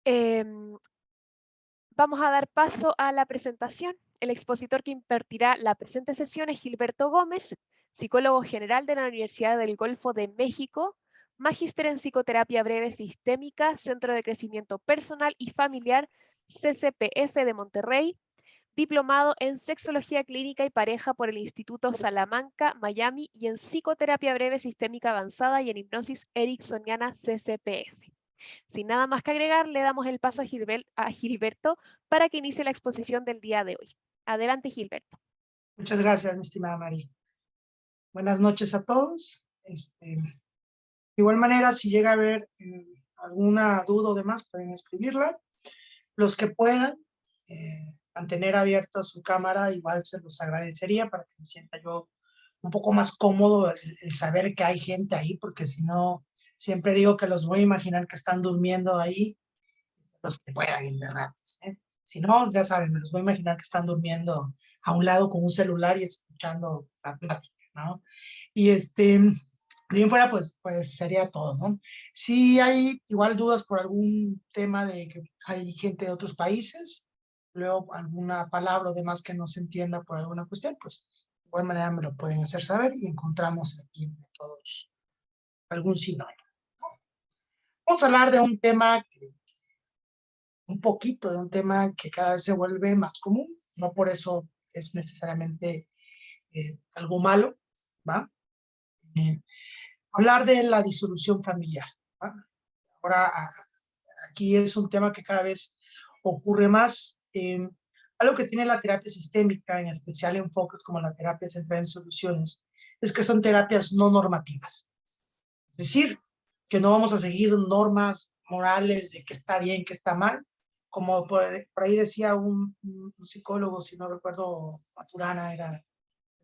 Em, Vamos a dar paso a la presentación. El expositor que impartirá la presente sesión es Gilberto Gómez, psicólogo general de la Universidad del Golfo de México, magíster en psicoterapia breve sistémica, Centro de Crecimiento Personal y Familiar, CCPF de Monterrey, diplomado en sexología clínica y pareja por el Instituto Salamanca, Miami, y en psicoterapia breve sistémica avanzada y en hipnosis ericksoniana, CCPF. Sin nada más que agregar, le damos el paso a Gilberto para que inicie la exposición del día de hoy. Adelante, Gilberto. Muchas gracias, mi estimada María. Buenas noches a todos. De igual manera, si llega a haber alguna duda o demás, pueden escribirla. Los que puedan mantener abierta su cámara, igual se los agradecería para que me sienta yo un poco más cómodo el saber que hay gente ahí, porque si no, siempre digo que los voy a imaginar que están durmiendo ahí, los que puedan de ratos, ¿eh? Si no, ya saben, me los voy a imaginar que están durmiendo a un lado con un celular y escuchando la plática, ¿no? Y de ahí fuera, pues sería todo, ¿no? Si hay igual dudas por algún tema de que hay gente de otros países, luego alguna palabra o demás que no se entienda por alguna cuestión, pues de igual manera me lo pueden hacer saber y encontramos aquí entre todos algún sinónimo. Vamos a hablar de un tema un poquito de un tema que cada vez se vuelve más común, no por eso es necesariamente algo malo, ¿va? Eh, Hablar de la disolución familiar, ¿va? Ahora, aquí es un tema que cada vez ocurre más. Algo que tiene la terapia sistémica, en especial enfoques como la terapia centrada en soluciones, es que son terapias no normativas. Es decir, que no vamos a seguir normas morales de qué está bien, qué está mal, como por ahí decía un psicólogo, si no recuerdo, Maturana era el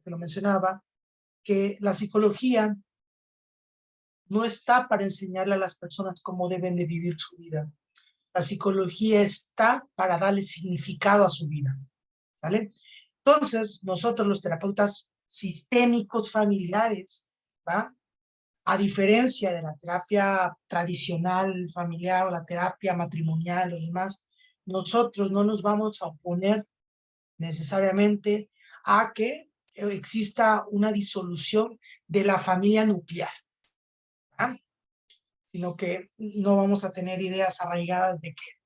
que lo mencionaba, que la psicología no está para enseñarle a las personas cómo deben de vivir su vida. La psicología está para darle significado a su vida, ¿vale? Entonces, nosotros los terapeutas sistémicos familiares, ¿va? A diferencia de la terapia tradicional familiar o la terapia matrimonial o demás, nosotros no nos vamos a oponer necesariamente a que exista una disolución de la familia nuclear, ¿verdad? Sino que no vamos a tener ideas arraigadas de que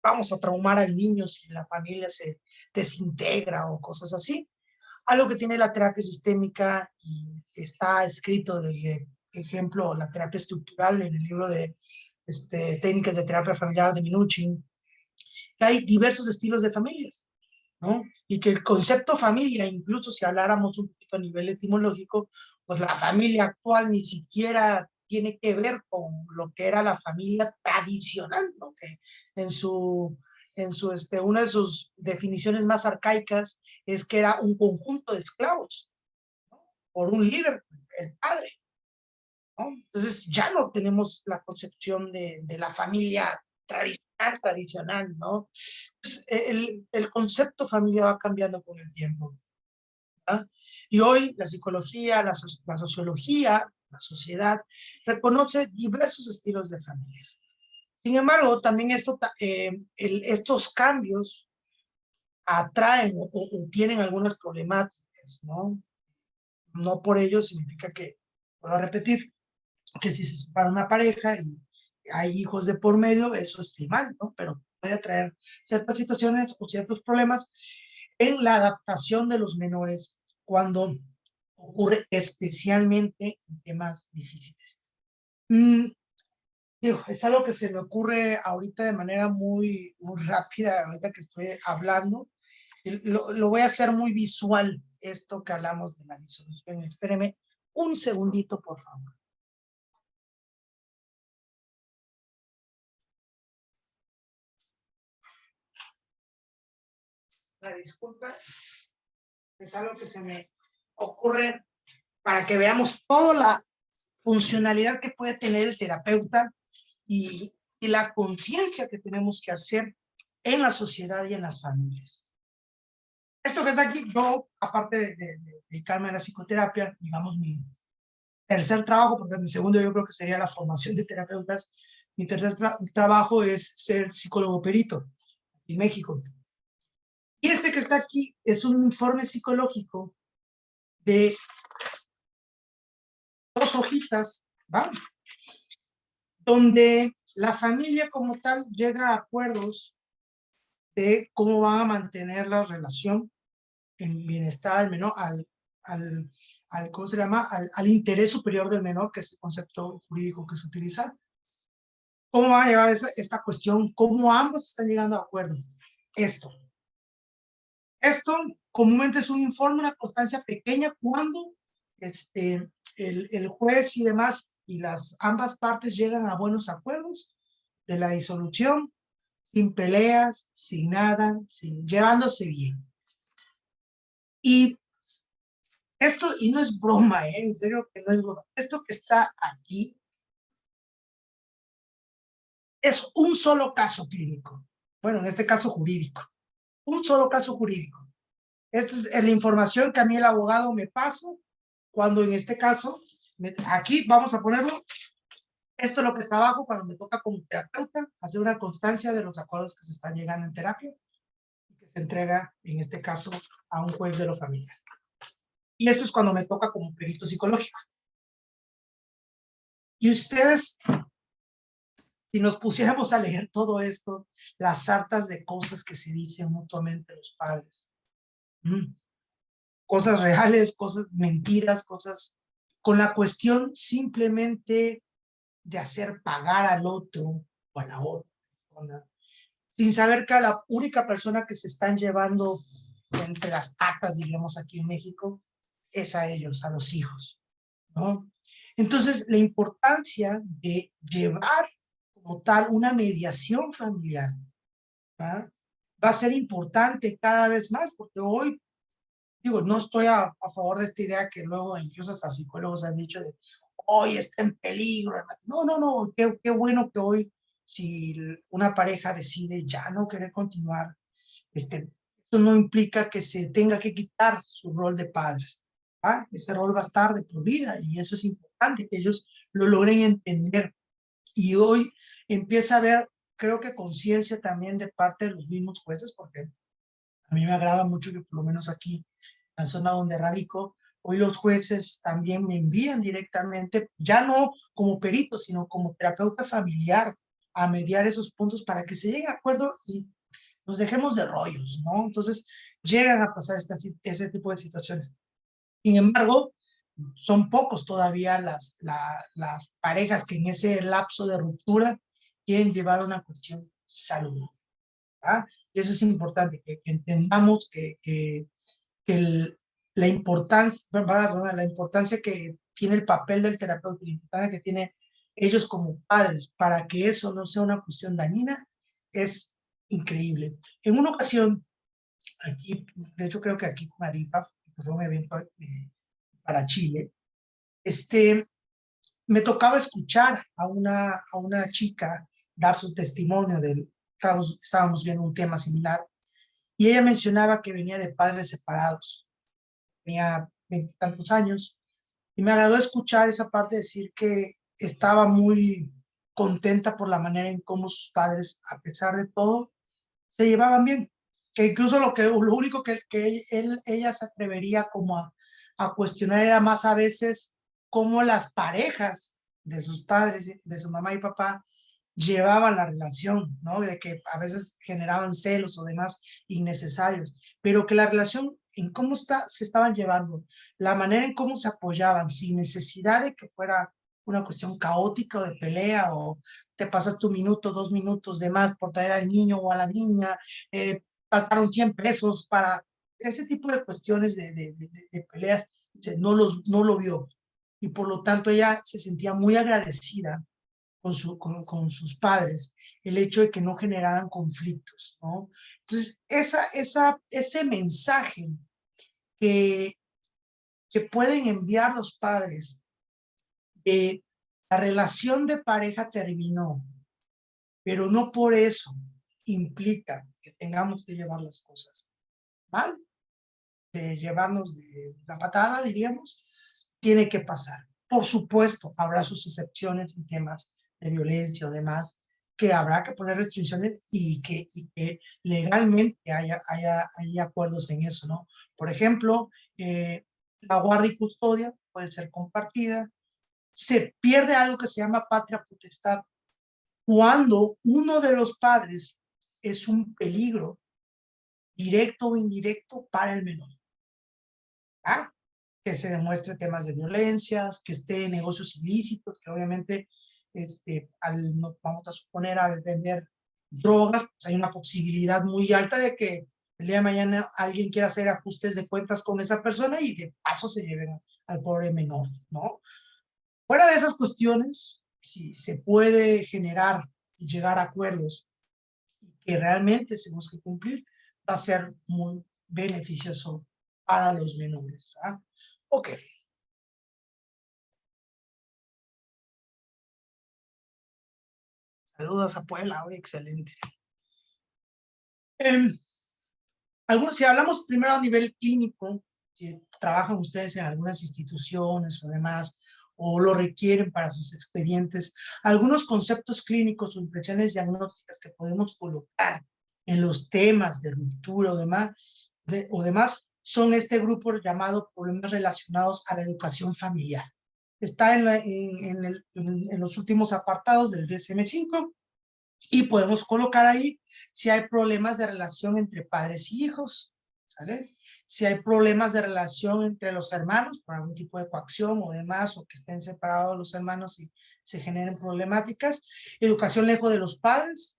vamos a traumar al niño si la familia se desintegra o cosas así. Algo que tiene la terapia sistémica y está escrito desde, ejemplo, la terapia estructural en el libro de técnicas de terapia familiar de Minuchin, que hay diversos estilos de familias, ¿no? Y que el concepto familia, incluso si habláramos un poquito a nivel etimológico, pues la familia actual ni siquiera tiene que ver con lo que era la familia tradicional, ¿no? Que en su, una de sus definiciones más arcaicas es que era un conjunto de esclavos, ¿no? Por un líder, el padre, ¿no? Entonces ya no tenemos la concepción de la familia tradicional, ¿no? Entonces, el concepto familia va cambiando con el tiempo, ¿verdad? Y hoy la psicología, la sociología, la sociedad reconoce diversos estilos de familias. Sin embargo, también estos cambios atraen o tienen algunas problemáticas, ¿no? No por ello significa que, vuelvo a repetir, que si se separa una pareja y hay hijos de por medio, eso esté mal, ¿no? Pero puede traer ciertas situaciones o ciertos problemas en la adaptación de los menores cuando ocurre especialmente en temas difíciles. Digo, es algo que se me ocurre ahorita de manera muy rápida, ahorita que estoy hablando. Lo voy a hacer muy visual, esto que hablamos de la disolución. Espéreme un segundito, por favor. La disculpa, es algo que se me ocurre para que veamos toda la funcionalidad que puede tener el terapeuta y la conciencia que tenemos que hacer en la sociedad y en las familias. Esto que está aquí, yo, aparte de dedicarme a la psicoterapia, digamos mi tercer trabajo, porque mi segundo yo creo que sería la formación de terapeutas, Mi tercer trabajo es ser psicólogo perito en México. Y este que está aquí es un informe psicológico de 2 hojitas, ¿va? Donde la familia como tal llega a acuerdos de cómo van a mantener la relación en bienestar al menor, ¿cómo se llama? Al interés superior del menor, que es el concepto jurídico que se utiliza. ¿Cómo va a llevar esta cuestión? ¿Cómo ambos están llegando a acuerdo? Esto comúnmente es un informe, una constancia pequeña cuando el juez y demás y ambas partes llegan a buenos acuerdos de la disolución, sin peleas, sin nada, llevándose bien. Y esto, y no es broma, en serio que no es broma, esto que está aquí es un solo caso clínico, bueno, en este caso jurídico, un solo caso jurídico. Esta es la información que a mí el abogado me pasa cuando en este caso, aquí vamos a ponerlo, esto es lo que trabajo cuando me toca como terapeuta, hacer una constancia de los acuerdos que se están llegando en terapia y que se entrega, en este caso, a un juez de lo familiar. Y esto es cuando me toca como perito psicológico. Y ustedes, si nos pusiéramos a leer todo esto, las sartas de cosas que se dicen mutuamente los padres, cosas reales, cosas mentiras, cosas con la cuestión simplemente de hacer pagar al otro o a la otra persona, sin saber que a la única persona que se están llevando entre las patas, diríamos aquí en México, es a ellos, a los hijos, ¿no? Entonces, la importancia de llevar como tal una mediación familiar, ¿va? Va a ser importante cada vez más, porque hoy, digo, no estoy a favor de esta idea que luego incluso hasta psicólogos han dicho de hoy está en peligro. No, no, no, qué bueno que hoy, si una pareja decide ya no querer continuar, eso no implica que se tenga que quitar su rol de padres. ¿Ah? Ese rol va a estar de por vida y eso es importante que ellos lo logren entender. Y hoy empieza a haber, creo que conciencia también de parte de los mismos jueces, porque a mí me agrada mucho que por lo menos aquí, en la zona donde radico, hoy los jueces también me envían directamente, ya no como perito, sino como terapeuta familiar, a mediar esos puntos para que se llegue a acuerdo y nos dejemos de rollos, ¿no? Entonces, llegan a pasar ese tipo de situaciones. Sin embargo, son pocos todavía las parejas que en ese lapso de ruptura quieren llevar una cuestión saludable. ¿Ah? Y eso es importante, que entendamos la importancia que tiene el papel del terapeuta, la importancia que tiene ellos como padres para que eso no sea una cuestión dañina, es increíble. En una ocasión, aquí, de hecho creo que aquí con ADIPA, fue un evento para Chile, me tocaba escuchar a una chica dar su testimonio estábamos viendo un tema similar, y ella mencionaba que venía de padres separados, tenía 20 y tantos años, y me agradó escuchar esa parte, decir que estaba muy contenta por la manera en cómo sus padres, a pesar de todo, se llevaban bien, que incluso lo único que ella se atrevería como a cuestionar era más a veces cómo las parejas de sus padres, de su mamá y papá, llevaban la relación, ¿no? De que a veces generaban celos o demás innecesarios, pero que la relación en cómo se estaban llevando, la manera en cómo se apoyaban, sin necesidad de que fuera una cuestión caótica o de pelea, o te pasas tu minuto, 2 minutos de más por traer al niño o a la niña, faltaron 100 pesos para ese tipo de cuestiones de peleas, no lo vio. Y por lo tanto ella se sentía muy agradecida con sus padres, el hecho de que no generaran conflictos, ¿no? Entonces, ese mensaje que, que pueden enviar los padres de la relación de pareja terminó, pero no por eso implica que tengamos que llevar las cosas mal, de llevarnos de la patada, diríamos, tiene que pasar. Por supuesto, habrá sus excepciones y temas de violencia o demás, que habrá que poner restricciones y que legalmente haya acuerdos en eso, ¿no? Por ejemplo, la guardia y custodia puede ser compartida. Se pierde algo que se llama patria potestad cuando uno de los padres es un peligro directo o indirecto para el menor. ¿Ah? Que se demuestre temas de violencias, que esté en negocios ilícitos, que obviamente vamos a suponer al vender drogas, pues hay una posibilidad muy alta de que el día de mañana alguien quiera hacer ajustes de cuentas con esa persona y de paso se lleven al pobre menor, ¿no? Fuera de esas cuestiones, si se puede generar y llegar a acuerdos que realmente se busque cumplir, va a ser muy beneficioso para los menores, ¿verdad? Ok. Saludos a Puebla, excelente. Si hablamos primero a nivel clínico, si trabajan ustedes en algunas instituciones o demás, o lo requieren para sus expedientes, algunos conceptos clínicos o impresiones diagnósticas que podemos colocar en los temas de ruptura o demás son este grupo llamado problemas relacionados a la educación familiar. Está en los últimos apartados del DSM-5 y podemos colocar ahí si hay problemas de relación entre padres y hijos, ¿sale? Si hay problemas de relación entre los hermanos por algún tipo de coacción o demás, o que estén separados los hermanos y se generen problemáticas. Educación lejos de los padres.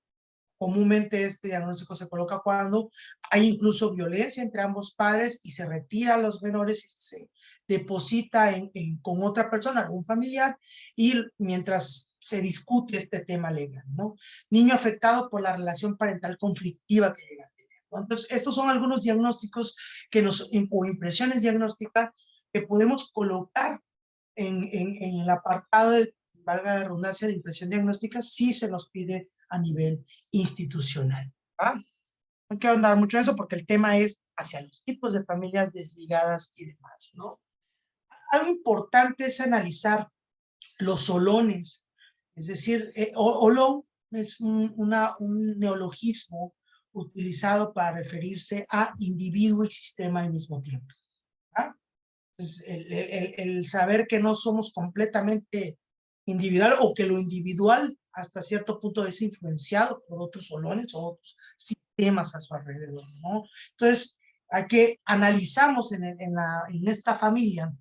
Comúnmente este diagnóstico se coloca cuando hay incluso violencia entre ambos padres y se retira a los menores y se deposita con otra persona, algún familiar, y mientras se discute este tema legal, ¿no? Niño afectado por la relación parental conflictiva que llega a tener, ¿no? Entonces, estos son algunos diagnósticos o impresiones diagnósticas que podemos colocar en el apartado de, valga la redundancia, de impresión diagnóstica, si se nos pide a nivel institucional. ¿Va? No quiero andar mucho en eso porque el tema es hacia los tipos de familias desligadas y demás, ¿no? Algo importante es analizar los olones, es decir, olón es un neologismo utilizado para referirse a individuo y sistema al mismo tiempo. ¿Va? Entonces, el saber que no somos completamente individual o que lo individual hasta cierto punto es influenciado por otros olones o otros sistemas a su alrededor, ¿no? Entonces, hay que analizamos en esta familia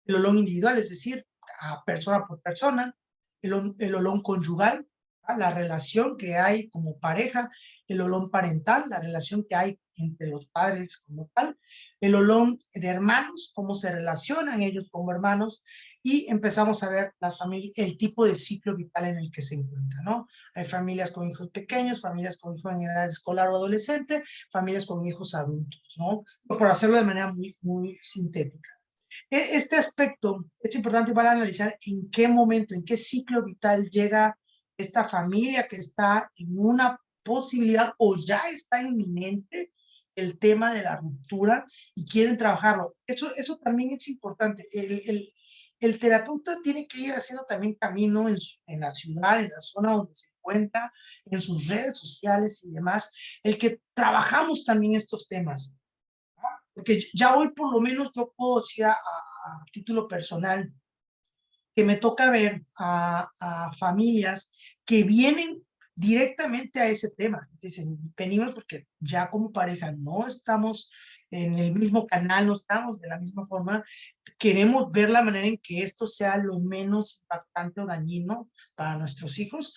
el olón individual, es decir, a persona por persona, el olón conyugal, ¿va? La relación que hay como pareja, el olón parental, la relación que hay entre los padres como tal, el olón de hermanos, cómo se relacionan ellos como hermanos, y empezamos a ver las familias, el tipo de ciclo vital en el que se encuentra, ¿no? Hay familias con hijos pequeños, familias con hijos en edad escolar o adolescente, familias con hijos adultos, ¿no? Por hacerlo de manera muy, muy sintética. Este aspecto es importante para analizar en qué momento, en qué ciclo vital llega esta familia que está en una posibilidad o ya está inminente el tema de la ruptura y quieren trabajarlo. Eso también es importante. El terapeuta tiene que ir haciendo también camino en la ciudad, en la zona donde se encuentra, en sus redes sociales y demás, el que trabajamos también estos temas. Porque ya hoy por lo menos yo puedo decir a título personal que me toca ver a familias que vienen directamente a ese tema. Dicen, venimos porque ya como pareja no estamos en el mismo canal, no estamos de la misma forma, queremos ver la manera en que esto sea lo menos impactante o dañino para nuestros hijos.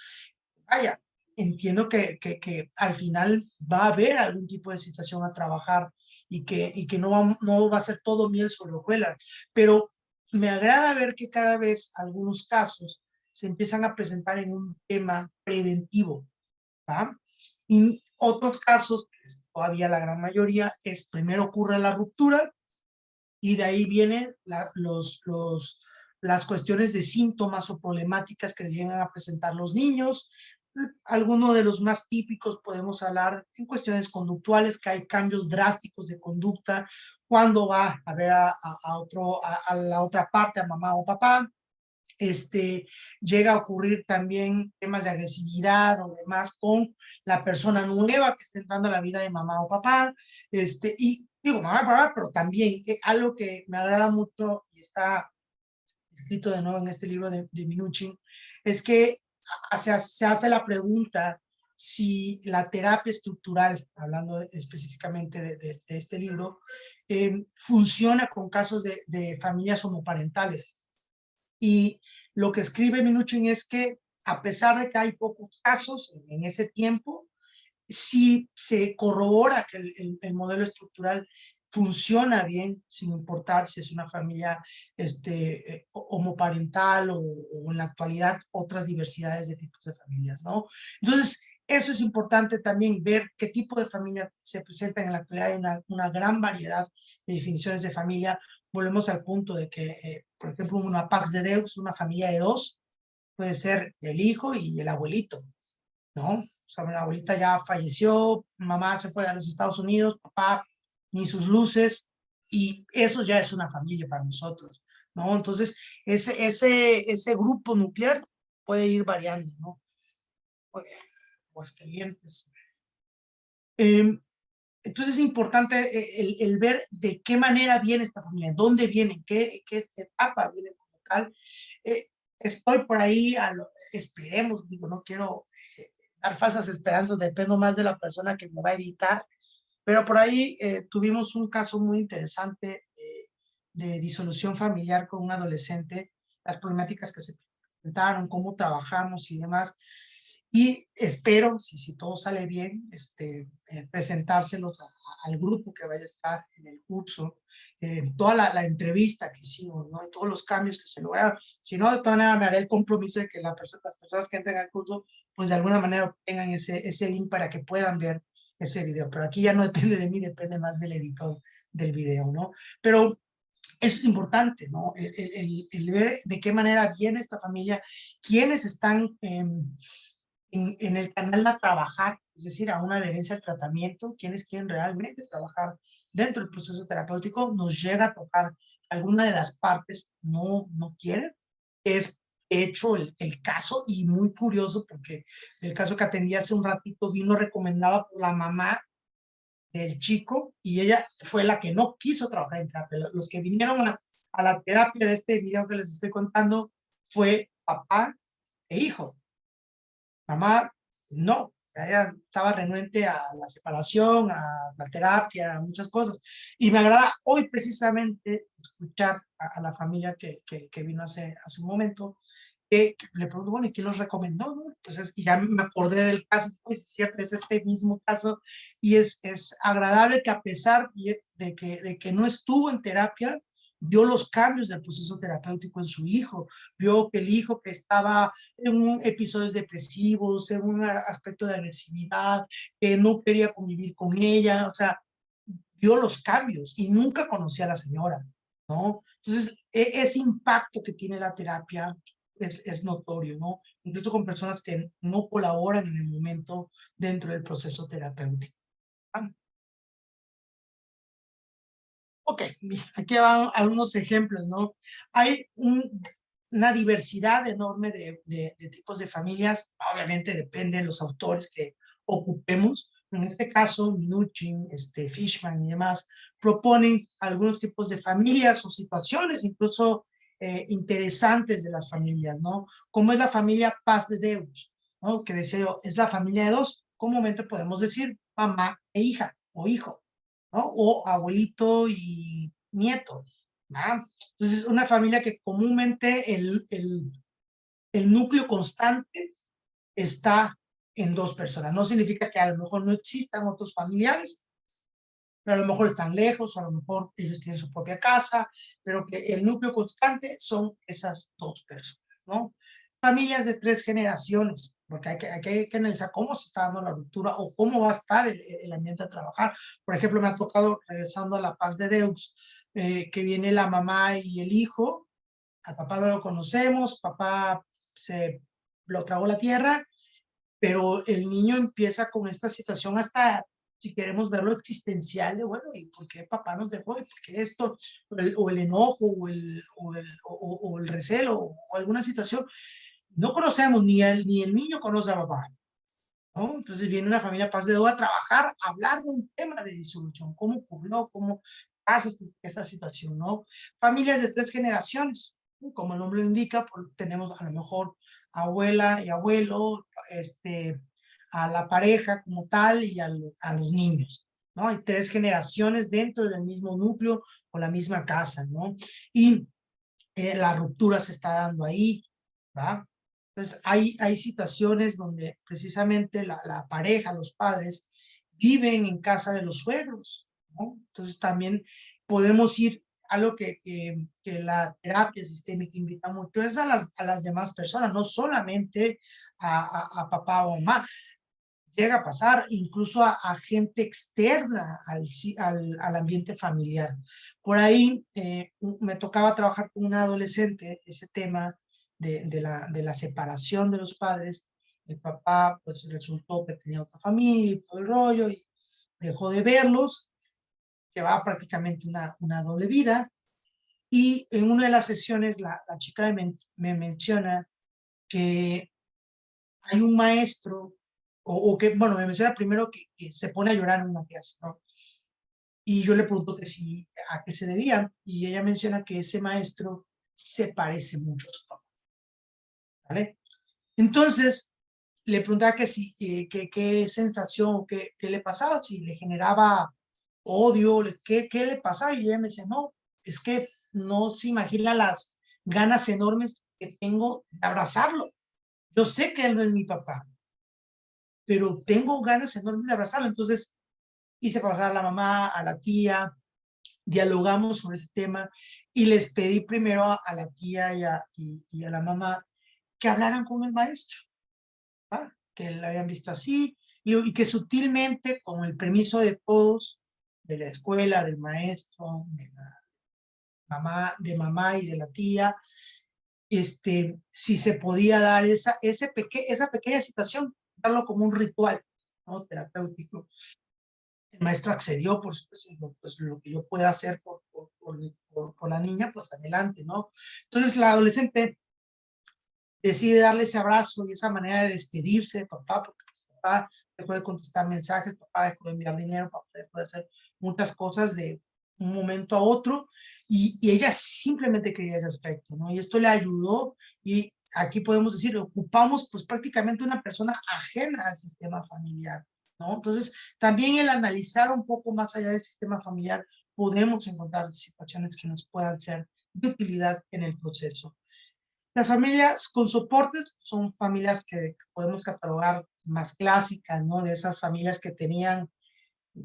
Vaya, entiendo que al final va a haber algún tipo de situación a trabajar y que no va a ser todo miel sobre hojuelas, pero me agrada ver que cada vez algunos casos se empiezan a presentar en un tema preventivo, ¿va? Y otros casos, que es todavía la gran mayoría, es primero ocurre la ruptura y de ahí vienen las cuestiones de síntomas o problemáticas que llegan a presentar los niños. Algunos de los más típicos podemos hablar en cuestiones conductuales, que hay cambios drásticos de conducta cuando va a ver a la otra parte, a mamá o papá. Llega a ocurrir también temas de agresividad o demás con la persona nueva que está entrando a la vida de mamá o papá, y digo mamá o papá, pero también algo que me agrada mucho y está escrito de nuevo en este libro de Minuchin, es que se hace la pregunta si la terapia estructural, hablando específicamente de este libro, funciona con casos de familias homoparentales. Y lo que escribe Minuchin es que a pesar de que hay pocos casos en ese tiempo, sí se corrobora que modelo estructural funciona bien, sin importar si es una familia homoparental o en la actualidad otras diversidades de tipos de familias, ¿no? Entonces, eso es importante también ver qué tipo de familia se presenta en la actualidad. Hay una gran variedad de definiciones de familia. Volvemos al punto de que, por ejemplo, una Pax de Deus, una familia de dos, puede ser el hijo y el abuelito, ¿no? O sea, mi abuelita ya falleció, mamá se fue a los Estados Unidos, papá ni sus luces, y eso ya es una familia para nosotros, ¿no? Entonces, ese grupo nuclear puede ir variando, ¿no? Aguascalientes. Entonces es importante el ver de qué manera viene esta familia, dónde viene, qué etapa viene como tal. Estoy por ahí, esperemos, digo, no quiero dar falsas esperanzas, dependo más de la persona que me va a editar, pero por ahí tuvimos un caso muy interesante de disolución familiar con un adolescente, las problemáticas que se presentaron, cómo trabajamos y demás. Y espero, si todo sale bien, presentárselos al grupo que vaya a estar en el curso, toda la entrevista que hicimos, ¿no? Y todos los cambios que se lograron. Si no, de todas maneras me haré el compromiso de que las personas que entren al curso, pues de alguna manera tengan ese link para que puedan ver ese video. Pero aquí ya no depende de mí, depende más del editor del video, ¿no? Pero eso es importante, ¿no? El ver de qué manera viene esta familia, quiénes están en el canal a trabajar, es decir, a una adherencia al tratamiento, quienes quieren realmente trabajar dentro del proceso terapéutico, nos llega a tocar alguna de las partes, no quieren. Es hecho el caso, y muy curioso porque el caso que atendí hace un ratito vino recomendada por la mamá del chico, y ella fue la que no quiso trabajar en terapia. Los que vinieron a la terapia de este video que les estoy contando fue papá e hijo. Mamá, no, ella estaba renuente a la separación, a la terapia, a muchas cosas. Y me agrada hoy precisamente escuchar a la familia que vino hace un momento, que le pregunto, bueno, ¿y quién los recomendó? ¿No? Entonces, y ya me acordé del caso, pues es cierto, es este mismo caso, y es agradable que a pesar de que no estuvo en terapia, vio los cambios del proceso terapéutico en su hijo, vio que el hijo que estaba en episodios depresivos, en un aspecto de agresividad, que no quería convivir con ella, o sea, vio los cambios y nunca conocía a la señora, ¿no? Entonces, ese impacto que tiene la terapia es notorio, ¿no? Incluso con personas que no colaboran en el momento dentro del proceso terapéutico. Ok, aquí van algunos ejemplos, ¿no? Hay una diversidad enorme de tipos de familias, obviamente depende de los autores que ocupemos. En este caso, Minuchin, Fishman y demás proponen algunos tipos de familias o situaciones, incluso interesantes de las familias, ¿no? Como es la familia Paz de Deus, ¿no? Que deseo, es la familia de dos, comúnmente podemos decir mamá e hija o hijo, ¿no? O abuelito y nieto, ¿no? Entonces, una familia que comúnmente el núcleo constante está en dos personas. No significa que a lo mejor no existan otros familiares, pero a lo mejor están lejos, o a lo mejor ellos tienen su propia casa, pero que el núcleo constante son esas dos personas, ¿no? Familias de tres generaciones, porque hay que analizar cómo se está dando la ruptura o cómo va a estar el ambiente a trabajar. Por ejemplo, me ha tocado, regresando a la Paz de Deus, que viene la mamá y el hijo. Al papá no lo conocemos, papá se lo tragó la tierra, pero el niño empieza con esta situación hasta si queremos verlo existencial, de bueno, ¿y por qué papá nos dejó? ¿Y por qué esto? O el enojo, o el recelo, o alguna situación. No conocemos, ni el niño conoce a papá, ¿no? Entonces viene una familia paz de a trabajar, a hablar de un tema de disolución, cómo ocurrió, cómo pasa esta situación, ¿no? Familias de 3 generaciones, ¿no? Como el nombre lo indica, pues, tenemos a lo mejor abuela y abuelo, a la pareja como tal y a los niños, ¿no? Hay 3 generaciones dentro del mismo núcleo o la misma casa, ¿no? Y la ruptura se está dando ahí, ¿va? Entonces, hay situaciones donde precisamente la pareja, los padres, viven en casa de los suegros, ¿no? Entonces, también podemos ir a lo que la terapia sistémica invita mucho, es a las demás personas, no solamente a papá o mamá. Llega a pasar incluso a gente externa al ambiente familiar. Por ahí me tocaba trabajar con una adolescente ese tema de la separación de los padres. El papá pues resultó que tenía otra familia y todo el rollo y dejó de verlos, llevaba prácticamente una doble vida. Y en una de las sesiones la chica me menciona que hay un maestro, o que, bueno, me menciona primero que se pone a llorar en una clase, ¿no? Y yo le pregunto que si, a qué se debía, y ella menciona que ese maestro se parece mucho a su papá, ¿vale? Entonces, le preguntaba que si, qué sensación, qué le pasaba, si le generaba odio, qué le pasaba, y ella me decía, no, es que no se imagina las ganas enormes que tengo de abrazarlo. Yo sé que él no es mi papá, pero tengo ganas enormes de abrazarlo. Entonces hice pasar a la mamá, a la tía, dialogamos sobre ese tema y les pedí primero a la tía y a la mamá que hablaran con el maestro, ¿va? Que la habían visto así y que sutilmente, con el permiso de todos, de la escuela, del maestro, de mamá y de la tía, si se podía dar esa pequeña situación, darlo como un ritual, ¿no? Terapéutico. El maestro accedió, por supuesto, pues lo que yo pueda hacer por la niña, pues adelante, ¿no? Entonces la adolescente decide darle ese abrazo y esa manera de despedirse de papá, porque pues, papá dejó de contestar mensajes, papá dejó de enviar dinero, papá dejó de hacer muchas cosas de un momento a otro, y ella simplemente quería ese aspecto, ¿no? Y esto le ayudó, y aquí podemos decir, ocupamos pues prácticamente una persona ajena al sistema familiar, ¿no? Entonces, también el analizar un poco más allá del sistema familiar, podemos encontrar situaciones que nos puedan ser de utilidad en el proceso. Las familias con soportes son familias que podemos catalogar más clásicas, ¿no? De esas familias que tenían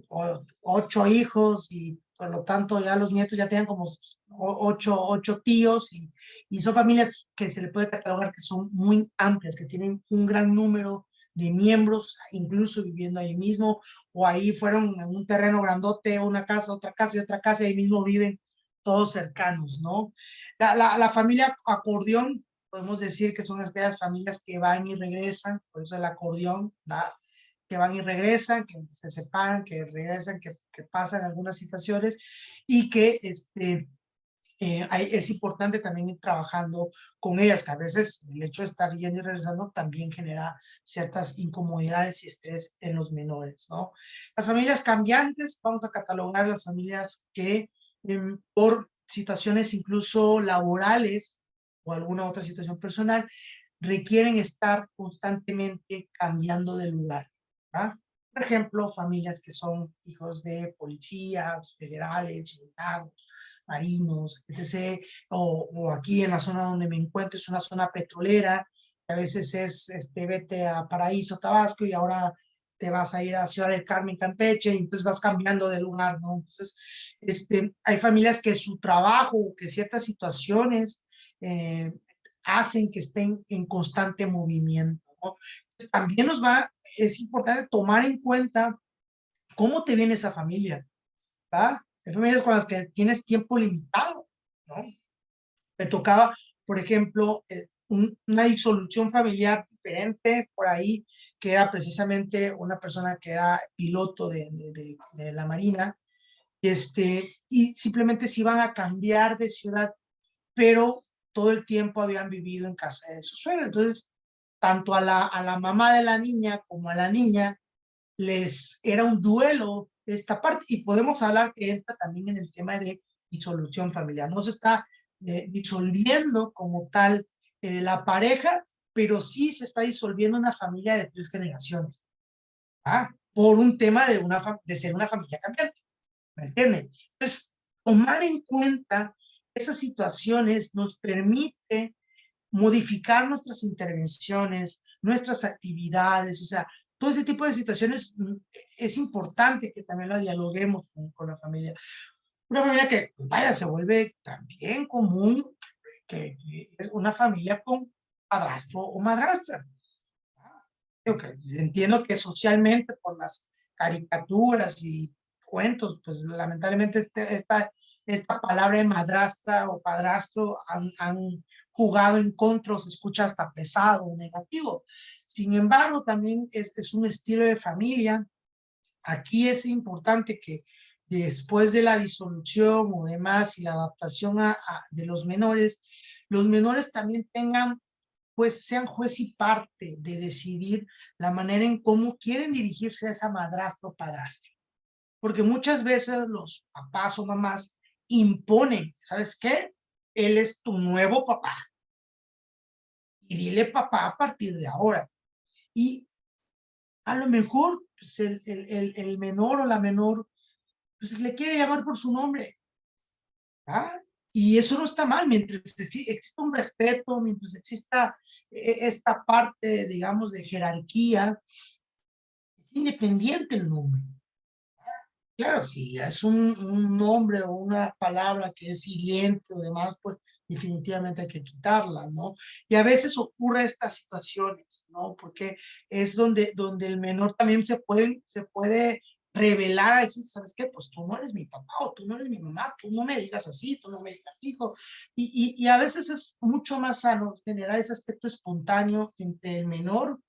8 hijos y por lo tanto ya los nietos ya tenían como 8 tíos y son familias que se le puede catalogar que son muy amplias, que tienen un gran número de miembros, incluso viviendo ahí mismo, o ahí fueron en un terreno grandote, una casa, otra casa y otra casa, y ahí mismo viven todos cercanos, ¿no? La familia acordeón, podemos decir que son aquellas familias que van y regresan, por eso el acordeón, ¿verdad? Que van y regresan, que se separan, que regresan, que pasan algunas situaciones y que es importante también ir trabajando con ellas, que a veces el hecho de estar yendo y regresando también genera ciertas incomodidades y estrés en los menores, ¿no? Las familias cambiantes, vamos a catalogar las familias que por situaciones incluso laborales o alguna otra situación personal, requieren estar constantemente cambiando de lugar, ¿va? Por ejemplo, familias que son hijos de policías, federales, soldados, marinos, etc. O aquí en la zona donde me encuentro es una zona petrolera, que a veces es, vete a Paraíso, Tabasco, y ahora te vas a ir a Ciudad del Carmen, Campeche, y entonces vas cambiando de lugar, ¿no? Entonces, hay familias que su trabajo, que ciertas situaciones eh, hacen que estén en constante movimiento, ¿no? Entonces, también es importante tomar en cuenta cómo te viene esa familia, ¿verdad? Hay familias con las que tienes tiempo limitado, ¿no? Me tocaba, por ejemplo, una disolución familiar diferente por ahí, que era precisamente una persona que era piloto de la Marina, y simplemente se iban a cambiar de ciudad, pero todo el tiempo habían vivido en casa de su suegra. Entonces, tanto a la mamá de la niña como a la niña les era un duelo esta parte, y podemos hablar que entra también en el tema de disolución familiar. No se está disolviendo como tal la pareja, pero sí se está disolviendo una familia de 3 generaciones, por un tema de ser una familia cambiante, ¿me entienden? Entonces, tomar en cuenta esas situaciones nos permite modificar nuestras intervenciones, nuestras actividades, o sea, todo ese tipo de situaciones es importante que también la dialoguemos con la familia. Una familia que, vaya, se vuelve también común, que es una familia con padrastro o madrastra. Okay. Entiendo que socialmente por las caricaturas y cuentos, pues lamentablemente esta palabra de madrastra o padrastro han jugado en contra, o se escucha hasta pesado o negativo. Sin embargo, también es un estilo de familia. Aquí es importante que después de la disolución o demás y la adaptación de los menores también tengan, pues sean juez y parte de decidir la manera en cómo quieren dirigirse a esa madrastra o padrastro. Porque muchas veces los papás o mamás imponen, ¿sabes qué? Él es tu nuevo papá. Y dile papá a partir de ahora. Y a lo mejor pues el menor o la menor pues le quiere llamar por su nombre. ¿Ah? Y eso no está mal, mientras exista un respeto, mientras exista esta parte, digamos, de jerarquía, es independiente el nombre. Claro, si es un nombre o una palabra que es hiriente o demás, pues definitivamente hay que quitarla, ¿no? Y a veces ocurre estas situaciones, ¿no? Porque es donde el menor también se puede revelar a decir, ¿sabes qué? Pues tú no eres mi papá o tú no eres mi mamá, tú no me digas así, tú no me digas hijo. Y a veces es mucho más sano generar ese aspecto espontáneo entre el menor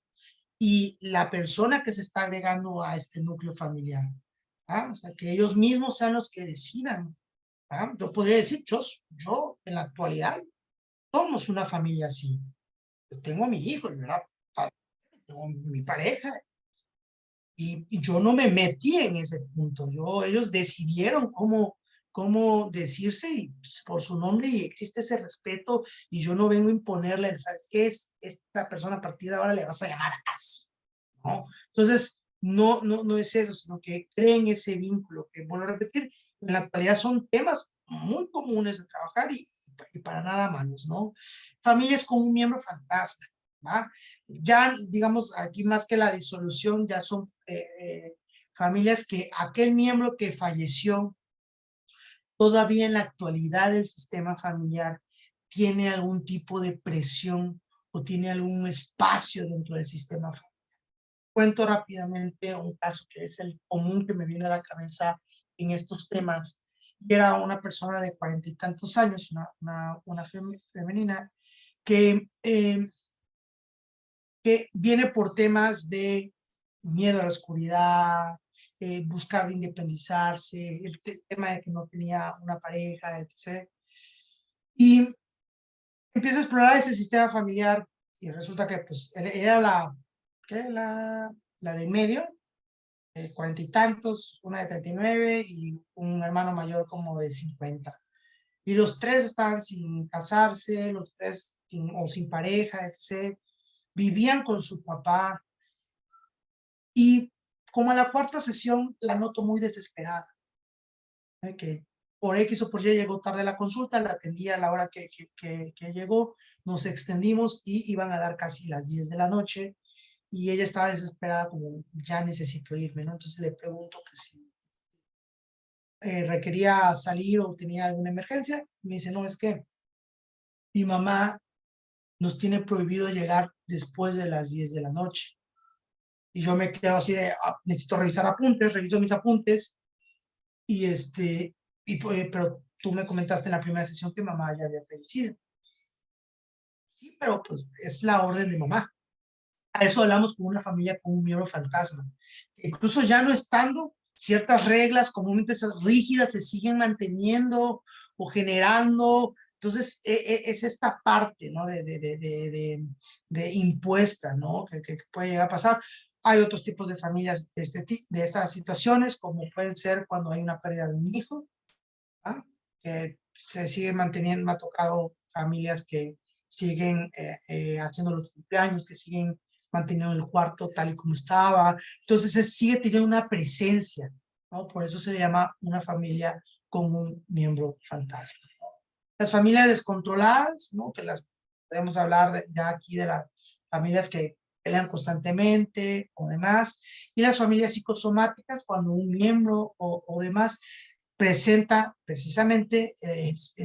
y la persona que se está agregando a este núcleo familiar. O sea, que ellos mismos sean los que decidan. Yo podría decir, yo en la actualidad somos una familia así. Yo tengo a mi hijo, ¿verdad? Tengo mi pareja, y yo no me metí en ese punto. Ellos decidieron cómo decirse y, pues, por su nombre, y existe ese respeto, y yo no vengo a imponerle, ¿sabes qué es? Esta persona a partir de ahora le vas a llamar así, ¿no? Entonces, no es eso, sino que creen ese vínculo, que, vuelvo a repetir, en la actualidad son temas muy comunes de trabajar, y para nada malos, ¿no? Familias con un miembro fantasma, ¿va? Ya, digamos, aquí más que la disolución, ya son familias que aquel miembro que falleció todavía en la actualidad del sistema familiar tiene algún tipo de presión o tiene algún espacio dentro del sistema familiar. Cuento rápidamente un caso que es el común que me viene a la cabeza en estos temas. Y era una persona de 40 y tantos años, una femenina, que viene por temas de miedo a la oscuridad, buscar independizarse, el tema de que no tenía una pareja, etc. Y empieza a explorar ese sistema familiar, y resulta que pues era la de en medio, 40 y tantos, una de 39 y un hermano mayor como de 50. Y los tres estaban sin casarse, los tres sin pareja, etc. Vivían con su papá, y como a la cuarta sesión la noto muy desesperada, que por X o por Y llegó tarde a la consulta, la atendí a la hora que llegó, nos extendimos y iban a dar casi las 10 de la noche, y ella estaba desesperada como ya necesito irme, ¿no? Entonces le pregunto que si requería salir o tenía alguna emergencia. Me dice, no, es que mi mamá nos tiene prohibido llegar después de las 10 de la noche. Y yo me quedo así de, necesito revisar apuntes, reviso mis apuntes, y pero tú me comentaste en la primera sesión que mamá ya había fallecido. Sí, pero pues es la orden de mamá. A eso hablamos como una familia con un miembro fantasma. Incluso ya no estando, ciertas reglas comúnmente rígidas se siguen manteniendo o generando. Entonces, es esta parte, ¿no? De impuesta, ¿no? Que puede llegar a pasar. Hay otros tipos de familias de estas situaciones, como pueden ser cuando hay una pérdida de un hijo, ¿ah? Que se sigue manteniendo. Me ha tocado familias que siguen haciendo los cumpleaños, que siguen manteniendo el cuarto tal y como estaba. Entonces sigue teniendo una presencia, ¿no? Por eso se le llama una familia con un miembro fantasma. Las familias descontroladas, ¿no? Que las podemos hablar ya aquí de las familias que pelean constantemente o demás, y las familias psicosomáticas, cuando un miembro o demás presenta precisamente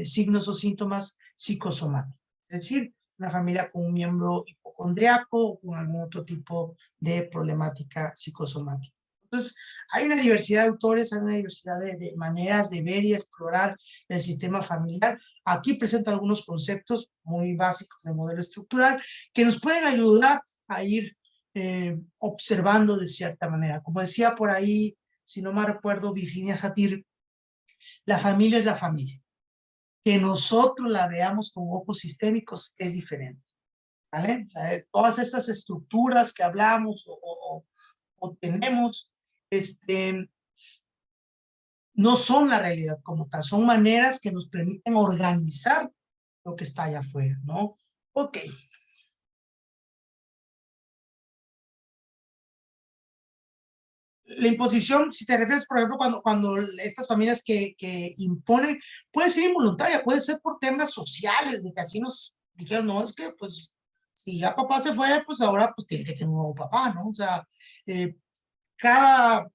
signos o síntomas psicosomáticos. Es decir, una familia con un miembro hipocondriaco o con algún otro tipo de problemática psicosomática. Entonces, hay una diversidad de autores, hay una diversidad de maneras de ver y explorar el sistema familiar. Aquí presento algunos conceptos muy básicos del modelo estructural que nos pueden ayudar a ir observando de cierta manera. Como decía por ahí, si no me recuerdo, Virginia Satir, la familia es la familia. Que nosotros la veamos con ojos sistémicos es diferente, ¿vale? O sea, todas estas estructuras que hablamos o tenemos, no son la realidad como tal, son maneras que nos permiten organizar lo que está allá afuera, ¿no? Ok. La imposición, si te refieres, por ejemplo, cuando estas familias que imponen, puede ser involuntaria, puede ser por temas sociales, de que así nos dijeron, no, es que pues si ya papá se fue, pues ahora pues tiene que tener un nuevo papá, ¿no? O sea, eh, cada,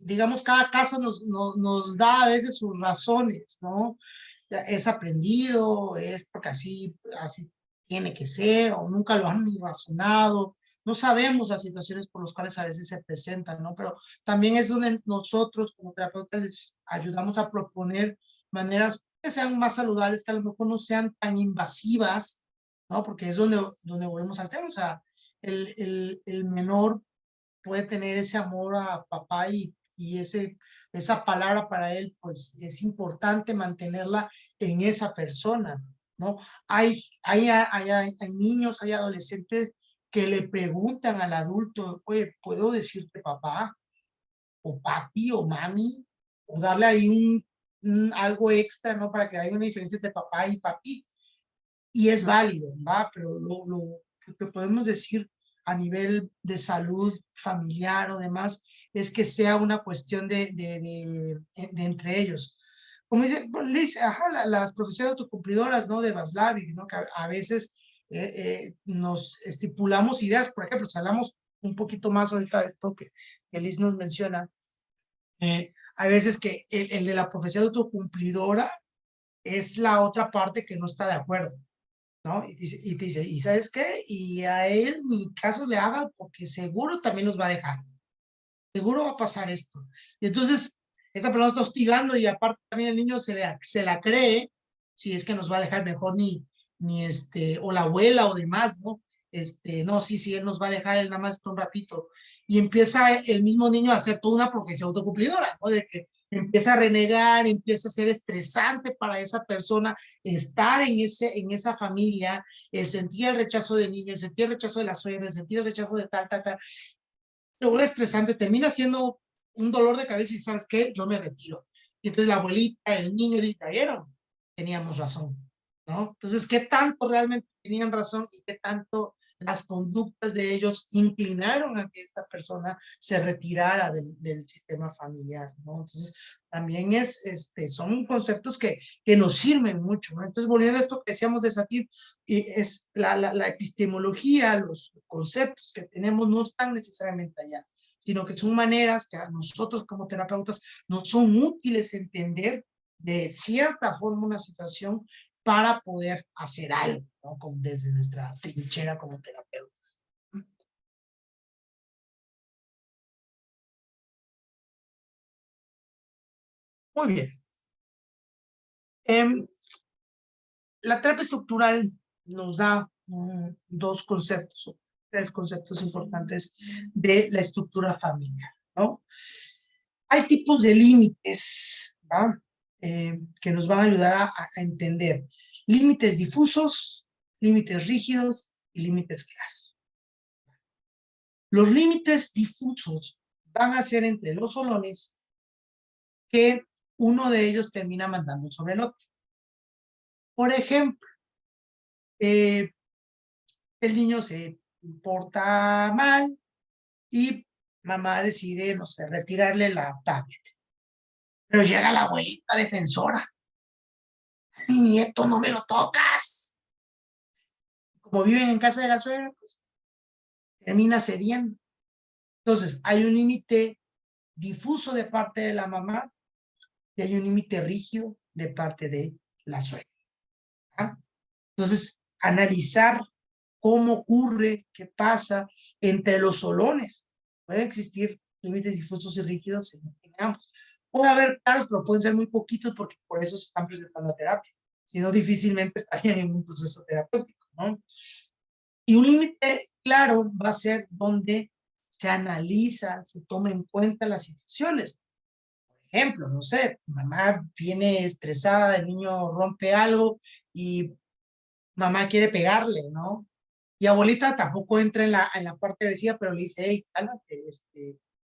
digamos, cada caso nos da a veces sus razones, ¿no? Es aprendido, es porque así tiene que ser, o nunca lo han ni razonado. No sabemos las situaciones por las cuales a veces se presentan, ¿no? Pero también es donde nosotros como terapeutas les ayudamos a proponer maneras que sean más saludables, que a lo mejor no sean tan invasivas, ¿no? Porque es donde volvemos al tema. O sea, el menor puede tener ese amor a papá y esa palabra para él, pues es importante mantenerla en esa persona, ¿no? Hay niños, hay adolescentes que le preguntan al adulto, oye, ¿puedo decirte papá o papi o mami? O darle ahí algo extra, ¿no? Para que haya una diferencia entre papá y papi. Y es válido, ¿va? Pero lo que podemos decir a nivel de salud familiar o demás es que sea una cuestión de entre ellos. Como dice, bueno, Liz, ajá, las profecías autocumplidoras, ¿no? De Václavic, ¿no? Que a veces nos estipulamos ideas, por ejemplo, si hablamos un poquito más ahorita de esto que Liz nos menciona, hay veces que el de la profecía autocumplidora es la otra parte que no está de acuerdo, ¿no? Y te dice, ¿y sabes qué? Y a él ni caso le haga porque seguro también nos va a dejar. Seguro va a pasar esto. Y entonces, esa persona está hostigando y aparte también el niño se la cree, si es que nos va a dejar mejor o la abuela o demás, ¿no? No, sí, él nos va a dejar, él nada más está un ratito. Y empieza el mismo niño a hacer toda una profecía autocumplidora, ¿no? De que empieza a renegar, empieza a ser estresante para esa persona estar en esa familia, el sentir el rechazo del niño, el sentir el rechazo de la suegra, el sentir el rechazo de tal, se vuelve estresante, termina siendo un dolor de cabeza y ¿sabes qué? Yo me retiro. Y entonces la abuelita, el niño dijeron, teníamos razón, ¿no? Entonces, ¿qué tanto realmente tenían razón y qué tanto las conductas de ellos inclinaron a que esta persona se retirara del sistema familiar, ¿no? Entonces, también son conceptos que nos sirven mucho, ¿no? Entonces, volviendo a esto que decíamos de Satir, y es la epistemología, los conceptos que tenemos no están necesariamente allá, sino que son maneras que a nosotros como terapeutas nos son útiles entender de cierta forma una situación para poder hacer algo, ¿no? Como desde nuestra trinchera como terapeutas. Muy bien. La terapia estructural nos da dos conceptos, o tres conceptos importantes de la estructura familiar, ¿no? Hay tipos de límites, ¿va? Que nos van a ayudar a entender. Límites difusos, límites rígidos y límites claros. Los límites difusos van a ser entre los solones que uno de ellos termina mandando sobre el otro. Por ejemplo, el niño se porta mal y mamá decide, no sé, retirarle la tablet. Pero llega la abuelita defensora. Mi nieto, no me lo tocas. Como viven en casa de la suegra, pues termina cediendo. Entonces, hay un límite difuso de parte de la mamá y hay un límite rígido de parte de la suegra. ¿Ah? Entonces, analizar cómo ocurre, qué pasa entre los solones. Pueden existir límites difusos y rígidos en ambos. Puede haber claros, pero pueden ser muy poquitos porque por eso se están presentando a terapia. Si no, difícilmente estarían en un proceso terapéutico, ¿no? Y un límite claro va a ser donde se analiza, se toma en cuenta las situaciones. Por ejemplo, no sé, mamá viene estresada, el niño rompe algo y mamá quiere pegarle, ¿no? Y abuelita tampoco entra en la parte agresiva, pero le dice, hey, cálmate,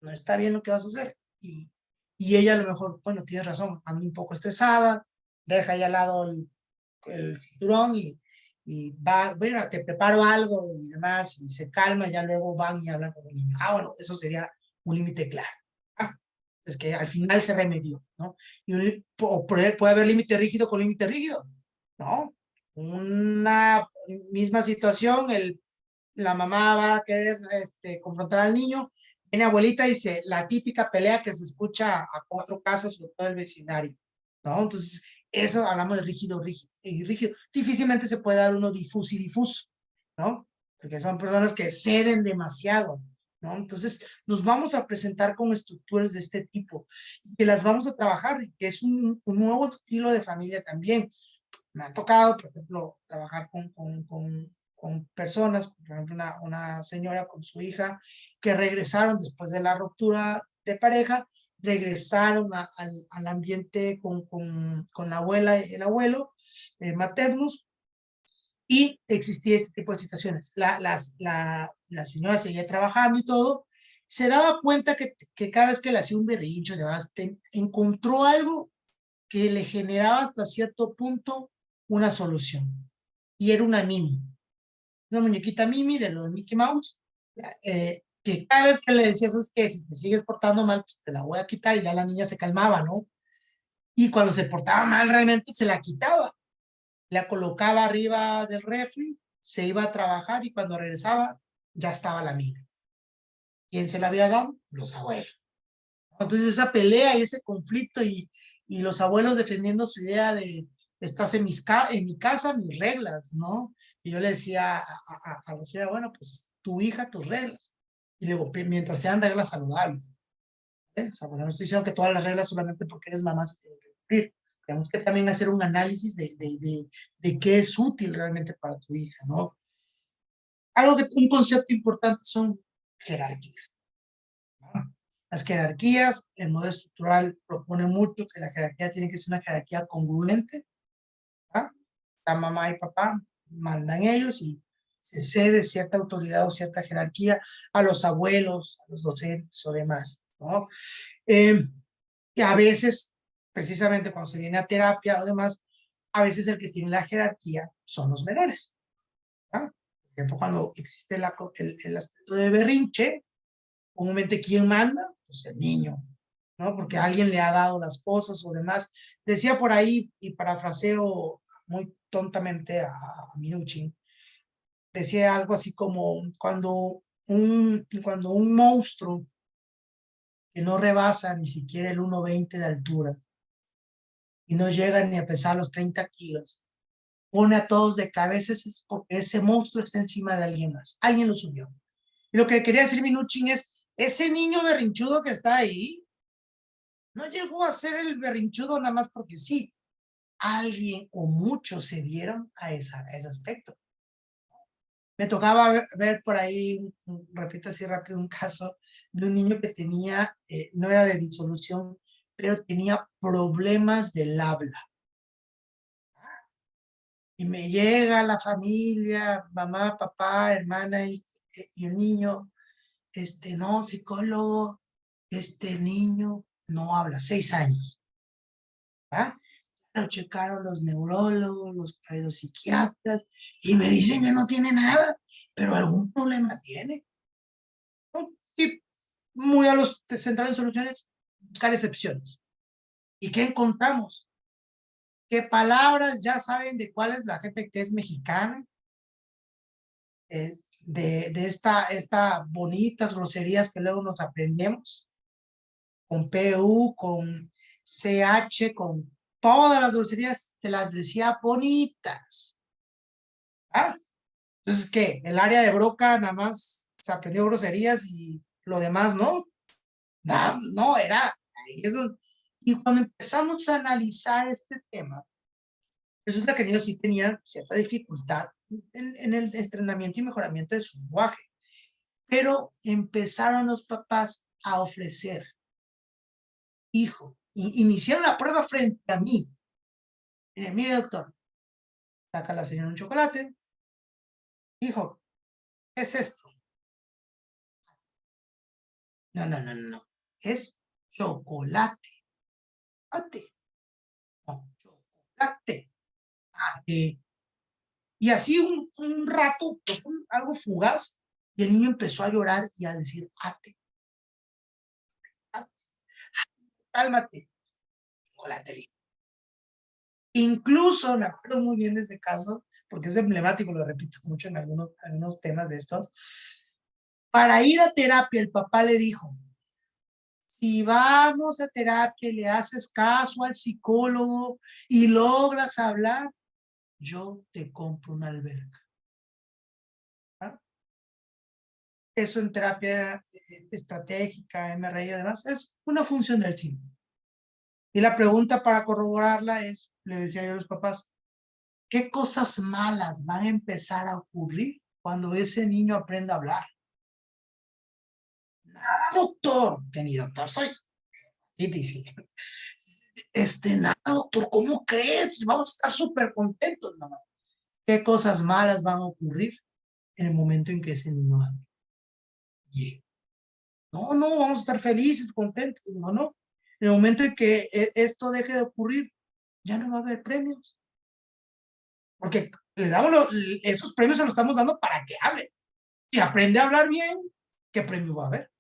no está bien lo que vas a hacer. Y ella a lo mejor, bueno, tienes razón, anda un poco estresada, deja ahí al lado el cinturón y va, bueno, te preparo algo y demás, y se calma, ya luego van y hablan con el niño. Ah, bueno, eso sería un límite claro. Ah, es que al final se remedió, ¿no? Y puede haber límite rígido con límite rígido, ¿no? Una misma situación, la mamá va a querer confrontar al niño, viene abuelita y dice, la típica pelea que se escucha a cuatro casas por todo el vecindario, ¿no? Entonces, eso hablamos de rígido, rígido y rígido. Difícilmente se puede dar uno difuso y difuso, ¿no? Porque son personas que ceden demasiado, ¿no? Entonces, nos vamos a presentar con estructuras de este tipo, que las vamos a trabajar, que es un nuevo estilo de familia también. Me ha tocado, por ejemplo, trabajar con personas, por ejemplo, una señora con su hija, que regresaron después de la ruptura de pareja, regresaron al ambiente con la abuela y el abuelo maternos, y existía este tipo de situaciones. La señora seguía trabajando y todo, se daba cuenta que cada vez que le hacía un berrincho, además, encontró algo que le generaba hasta cierto punto una solución. Y era una Mimi, una muñequita Mimi de lo de Mickey Mouse, que cada vez que le decías, es que si te sigues portando mal, pues te la voy a quitar, y ya la niña se calmaba, ¿no? Y cuando se portaba mal, realmente se la quitaba, la colocaba arriba del refri, se iba a trabajar y cuando regresaba, ya estaba la Mimi. ¿Quién se la había dado? Los abuelos. Entonces esa pelea y ese conflicto y los abuelos defendiendo su idea de estás en mi casa, mis reglas, ¿no? Y yo le decía a la señora, bueno, pues tu hija, tus reglas. Y luego, mientras sean reglas saludables. ¿Eh? O sea, bueno, no estoy diciendo que todas las reglas solamente porque eres mamá se tienen que cumplir. Tenemos que también hacer un análisis de qué es útil realmente para tu hija, ¿no? Un concepto importante son jerarquías. ¿No? Las jerarquías, el modelo estructural propone mucho que la jerarquía tiene que ser una jerarquía congruente. ¿Ah? La mamá y papá mandan ellos y se cede cierta autoridad o cierta jerarquía a los abuelos, a los docentes o demás, ¿no? Y a veces, precisamente cuando se viene a terapia o demás, a veces el que tiene la jerarquía son los menores. ¿Ah? Por ejemplo, cuando existe el aspecto de berrinche, comúnmente, ¿quién manda? Pues el niño, ¿no? Porque alguien le ha dado las cosas o demás. Decía por ahí, y parafraseo muy tontamente a Minuchin, decía algo así como cuando un monstruo que no rebasa ni siquiera el 1,20 de altura y no llega ni a pesar los 30 kilos, pone a todos de cabeza, es porque ese monstruo está encima de alguien más. Alguien lo subió. Y lo que quería decir Minuchin es, ese niño berrinchudo que está ahí, no llegó a ser el berrinchudo nada más porque sí. Alguien o muchos se dieron a ese aspecto. Me tocaba ver por ahí, repito así rápido, un caso de un niño que tenía, no era de disolución, pero tenía problemas del habla. Y me llega la familia, mamá, papá, hermana y el niño, no, psicólogo, este niño no habla, 6 años. ¿Ah? Lo checaron los neurólogos, los psiquiatras, y me dicen que no tiene nada, pero algún problema tiene, ¿no? Y muy a los centrales en soluciones, buscar excepciones. ¿Y qué encontramos? ¿Qué palabras ya saben de cuál es la gente que es mexicana? De esta bonitas groserías que luego nos aprendemos, con PU, con CH, con todas las groserías, te las decía bonitas. ¿Ah? Entonces, ¿qué? El área de Broca nada más se aprendió groserías y lo demás, ¿no? No, no, era... Y cuando empezamos a analizar este tema, resulta que ellos sí tenían cierta dificultad en el entrenamiento y mejoramiento de su lenguaje, pero empezaron los papás a ofrecer, hijo, iniciaron la prueba frente a mí. Mire, doctor, saca la señora un chocolate. Hijo, ¿qué es esto? No, no, no, no, es chocolate. Ate. No, chocolate. Ate. Y así un rato, pues, algo fugaz, y el niño empezó a llorar y a decir, ate, ate, cálmate, chocolate. Incluso, me acuerdo muy bien de ese caso, porque es emblemático, lo repito mucho en algunos temas de estos. Para ir a terapia, el papá le dijo, si vamos a terapia y le haces caso al psicólogo y logras hablar, yo te compro una alberca. ¿Ah? Eso en terapia estratégica, MRI y demás, es una función del psico. Y la pregunta para corroborarla es, le decía yo a los papás, ¿qué cosas malas van a empezar a ocurrir cuando ese niño aprenda a hablar? Nada, doctor, que ni doctor soy. Sí, sí. Nada, doctor, ¿cómo crees? Vamos a estar súper contentos, mamá. ¿Qué cosas malas van a ocurrir en el momento en que ese niño hable? Yeah. No, no, vamos a estar felices, contentos. No, no. En el momento en que esto deje de ocurrir, ya no va a haber premios. Porque le damos esos premios se los estamos dando para que hable. Si aprende a hablar bien, ¿qué premio va a haber?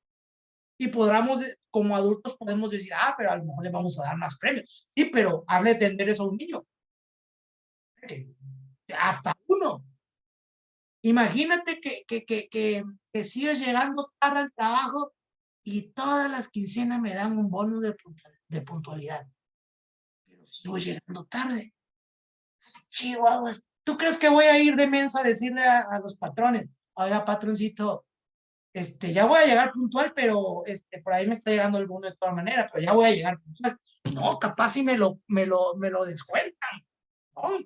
Y podamos, como adultos, podemos decir, pero a lo mejor le vamos a dar más premios. Sí, pero hazle entender eso a un niño. Hasta uno. Imagínate que sigues llegando tarde al trabajo y todas las quincenas me dan un bono de puntualidad. Pero sigo llegando tarde. Chihuahuas. ¿Tú crees que voy a ir de menso a decirle a los patrones, oiga, patroncito, ya voy a llegar puntual, pero por ahí me está llegando el bono de todas maneras, pero ya voy a llegar puntual? No, capaz si me lo descuentan, ¿no?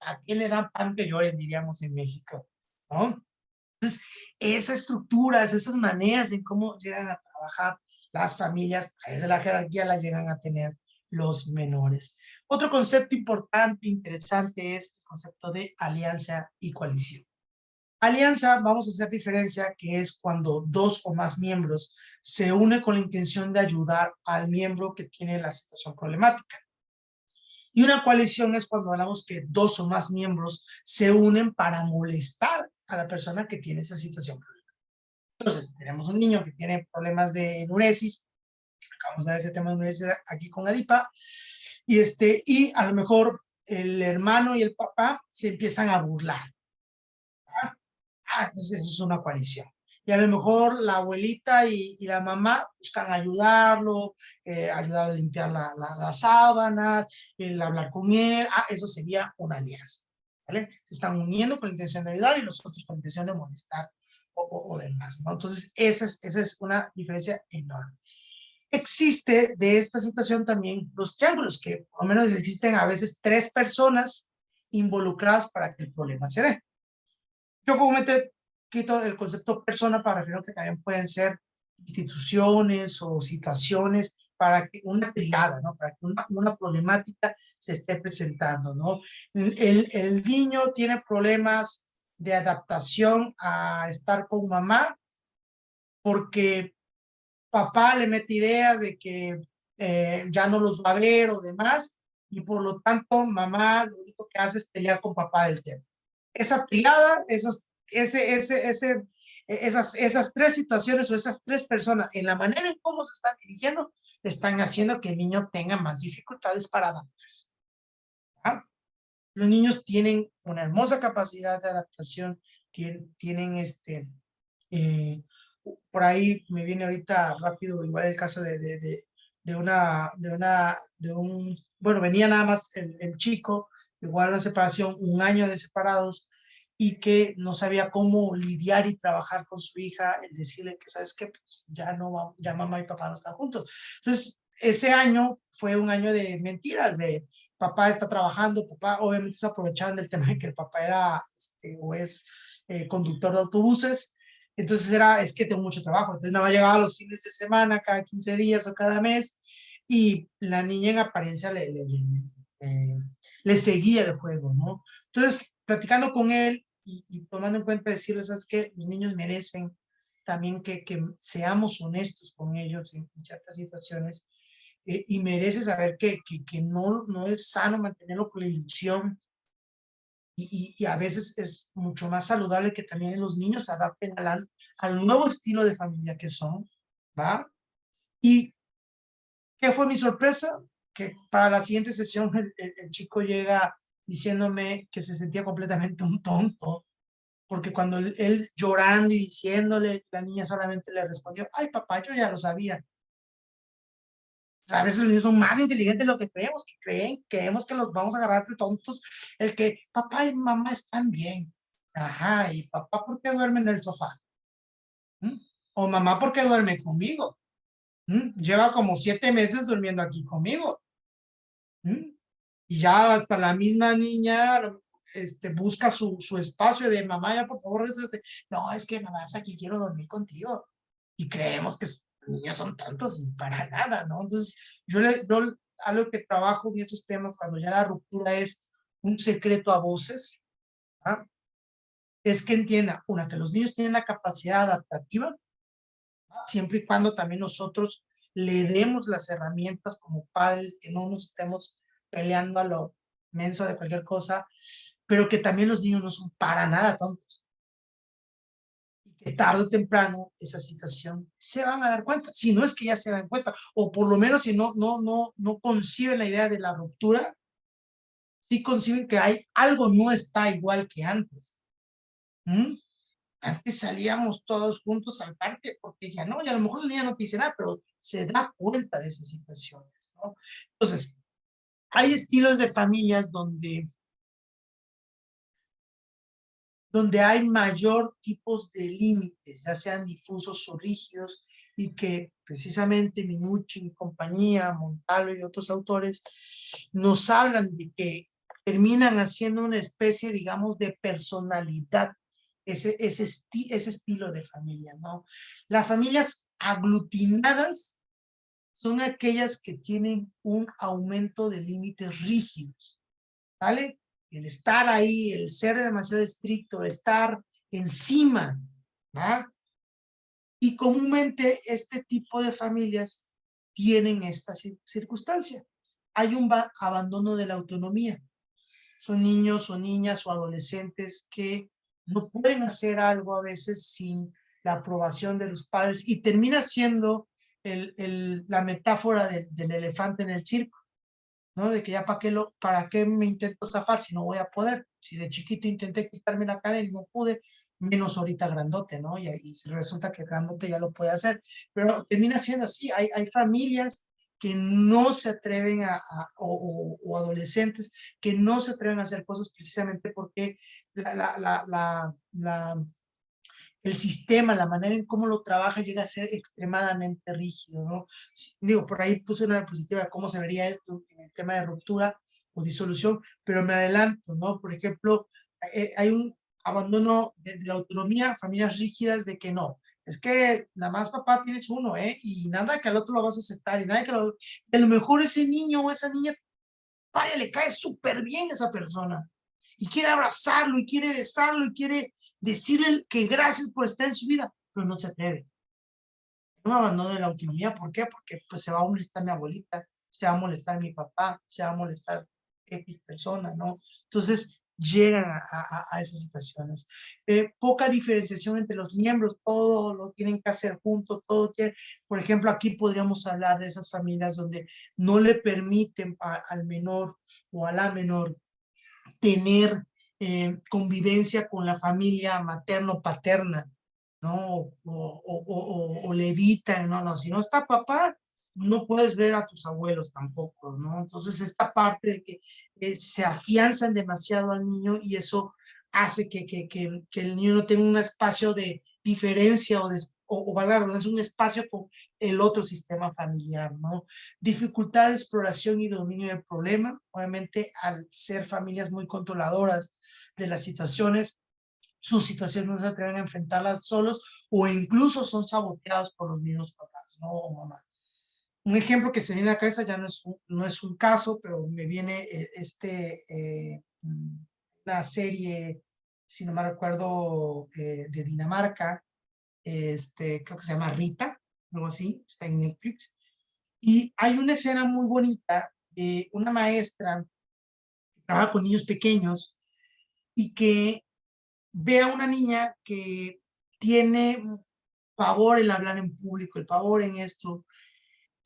¿A quién le dan pan que lloren, diríamos en México? ¿No? Entonces, esas estructuras, esas maneras en cómo llegan a trabajar las familias, a veces la jerarquía la llegan a tener los menores. Otro concepto importante, interesante, es el concepto de alianza y coalición. Alianza, vamos a hacer diferencia, que es cuando dos o más miembros se unen con la intención de ayudar al miembro que tiene la situación problemática. Y una coalición es cuando hablamos que dos o más miembros se unen para molestar a la persona que tiene esa situación. Entonces, tenemos un niño que tiene problemas de enuresis, acabamos de dar ese tema de enuresis aquí con Adipa, y a lo mejor el hermano y el papá se empiezan a burlar. Entonces eso es una coalición. Y a lo mejor la abuelita y la mamá buscan ayudarlo, ayudar a limpiar las sábanas, el hablar con él. Eso sería una alianza. ¿Vale? Se están uniendo con la intención de ayudar y los otros con la intención de molestar o demás, ¿no? Entonces, esa es una diferencia enorme. Existe de esta situación también los triángulos, que por lo menos existen a veces 3 personas involucradas para que el problema se dé. Yo comúnmente quito el concepto persona para referirme a que también pueden ser instituciones o situaciones para que una triada, ¿no? Para que una problemática se esté presentando, ¿no? El niño tiene problemas de adaptación a estar con mamá porque papá le mete ideas de que ya no los va a ver o demás, y por lo tanto mamá lo único que hace es pelear con papá del tema. Esa triada, esas tres situaciones o esas tres personas, en la manera en cómo se están dirigiendo, están haciendo que el niño tenga más dificultades para adaptarse. ¿Ah? Los niños tienen una hermosa capacidad de adaptación, tienen eh, por ahí me viene ahorita rápido igual el caso bueno, venía nada más el chico, igual una separación, un año de separados, y que no sabía cómo lidiar y trabajar con su hija, el decirle que, ¿sabes qué? Pues ya no, ya mamá y papá no están juntos. Entonces, ese año fue un año de mentiras, de papá está trabajando, papá obviamente se aprovechaban del tema de que el papá era o es conductor de autobuses, entonces es que tengo mucho trabajo, entonces nada más llegaba los fines de semana, cada 15 días o cada mes, y la niña en apariencia le seguía el juego, ¿no? Entonces, platicando con él y tomando en cuenta decirles, ¿sabes qué? Los niños merecen también que seamos honestos con ellos en ciertas situaciones, y merece saber que no es sano mantenerlo con la ilusión, y a veces es mucho más saludable que también los niños se adapten al nuevo estilo de familia que son, ¿va? ¿Y qué fue mi sorpresa? Que para la siguiente sesión el chico llega diciéndome que se sentía completamente un tonto, porque cuando él llorando y diciéndole, la niña solamente le respondió, ay papá, yo ya lo sabía. O sea, a veces los niños son más inteligentes de lo que creemos, creemos que los vamos a agarrar de tontos. El que papá y mamá están bien. Ajá, ¿y papá por qué duerme en el sofá? ¿Mm? O mamá por qué duerme conmigo. Lleva como 7 meses durmiendo aquí conmigo. ¿Mm? Y ya hasta la misma niña busca su espacio de mamá, ya por favor, rézate. No, es que mamá, es aquí quiero dormir contigo. Y creemos que los niños son tantos y para nada, ¿no? Entonces, yo algo que trabajo en estos temas cuando ya la ruptura es un secreto a voces, ¿ah? Es que entienda, una, que los niños tienen la capacidad adaptativa, siempre y cuando también nosotros le demos las herramientas como padres, que no nos estemos peleando a lo menso de cualquier cosa, pero que también los niños no son para nada tontos. Y que tarde o temprano esa situación se van a dar cuenta, si no es que ya se dan cuenta, o por lo menos si no conciben la idea de la ruptura, sí conciben que hay algo no está igual que antes. ¿Mm? Antes salíamos todos juntos al parque porque ya no, y a lo mejor el niño no te dice nada, pero se da cuenta de esas situaciones, ¿no? Entonces, hay estilos de familias donde hay mayor tipos de límites, ya sean difusos o rígidos, y que precisamente Minuchin y compañía, Montalvo y otros autores, nos hablan de que terminan haciendo una especie, digamos, de personalidad, ese estilo de familia, ¿no? Las familias aglutinadas son aquellas que tienen un aumento de límites rígidos, ¿sale? El estar ahí, el ser demasiado estricto, el estar encima, ¿va? Y comúnmente este tipo de familias tienen esta circunstancia. Hay un abandono de la autonomía. Son niños o niñas o adolescentes que no pueden hacer algo a veces sin la aprobación de los padres, y termina siendo la metáfora del elefante en el circo, ¿no? De que ya para qué me intento zafar si no voy a poder. Si de chiquito intenté quitarme la cara y no pude, menos ahorita grandote, ¿no? Y resulta que grandote ya lo puede hacer. Pero termina siendo así. Hay familias que no se atreven o adolescentes que no se atreven a hacer cosas precisamente porque el sistema, la manera en cómo lo trabaja llega a ser extremadamente rígido, ¿no? Digo, por ahí puse una diapositiva de cómo se vería esto en el tema de ruptura o disolución, pero me adelanto, ¿no? Por ejemplo, hay abandono de la autonomía, familias rígidas de que no. Es que nada más papá tienes uno, ¿eh? Y nada que al otro lo vas a aceptar, y nada que a lo mejor ese niño o esa niña, vaya, le cae súper bien a esa persona. Y quiere abrazarlo, y quiere besarlo, y quiere decirle que gracias por estar en su vida, pero no se atreve. Un abandono de la autonomía, ¿por qué? Porque pues se va a molestar mi abuelita, se va a molestar mi papá, se va a molestar X persona, ¿no? Entonces llegan a esas situaciones. Poca diferenciación entre los miembros, todo lo tienen que hacer juntos, todo tiene, por ejemplo, aquí podríamos hablar de esas familias donde no le permiten al menor o a la menor tener convivencia con la familia materno-paterna, ¿no? O le evitan, no, si no está papá, no puedes ver a tus abuelos tampoco, ¿no? Entonces, esta parte de que se afianzan demasiado al niño y eso hace que el niño no tenga un espacio de diferencia o valga la redundancia, un espacio con el otro sistema familiar, ¿no? Dificultad de exploración y dominio del problema, obviamente al ser familias muy controladoras de las situaciones, sus situaciones no se atreven a enfrentarlas solos o incluso son saboteados por los mismos papás, ¿no? O mamá. Un ejemplo que se viene a la cabeza ya no es un caso, pero me viene una serie, si no me recuerdo, de Dinamarca, creo que se llama Rita, algo así, está en Netflix. Y hay una escena muy bonita de una maestra que trabaja con niños pequeños y que ve a una niña que tiene pavor en hablar en público, el pavor en esto.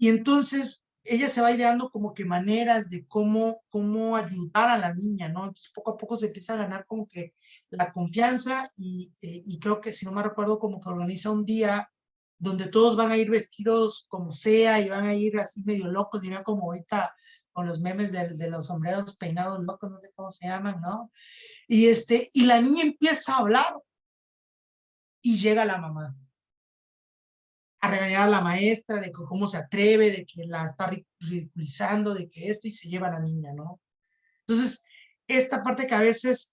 Y entonces ella se va ideando como que maneras de cómo ayudar a la niña, ¿no? Entonces poco a poco se empieza a ganar como que la confianza y creo que si no me recuerdo como que organiza un día donde todos van a ir vestidos como sea y van a ir así medio locos, diría como ahorita con los memes de los sombreros peinados locos, no sé cómo se llaman, ¿no? Y la niña empieza a hablar y llega la mamá a regañar a la maestra de que cómo se atreve, de que la está ridiculizando, de que esto, y se lleva a la niña, ¿no? Entonces, esta parte que a veces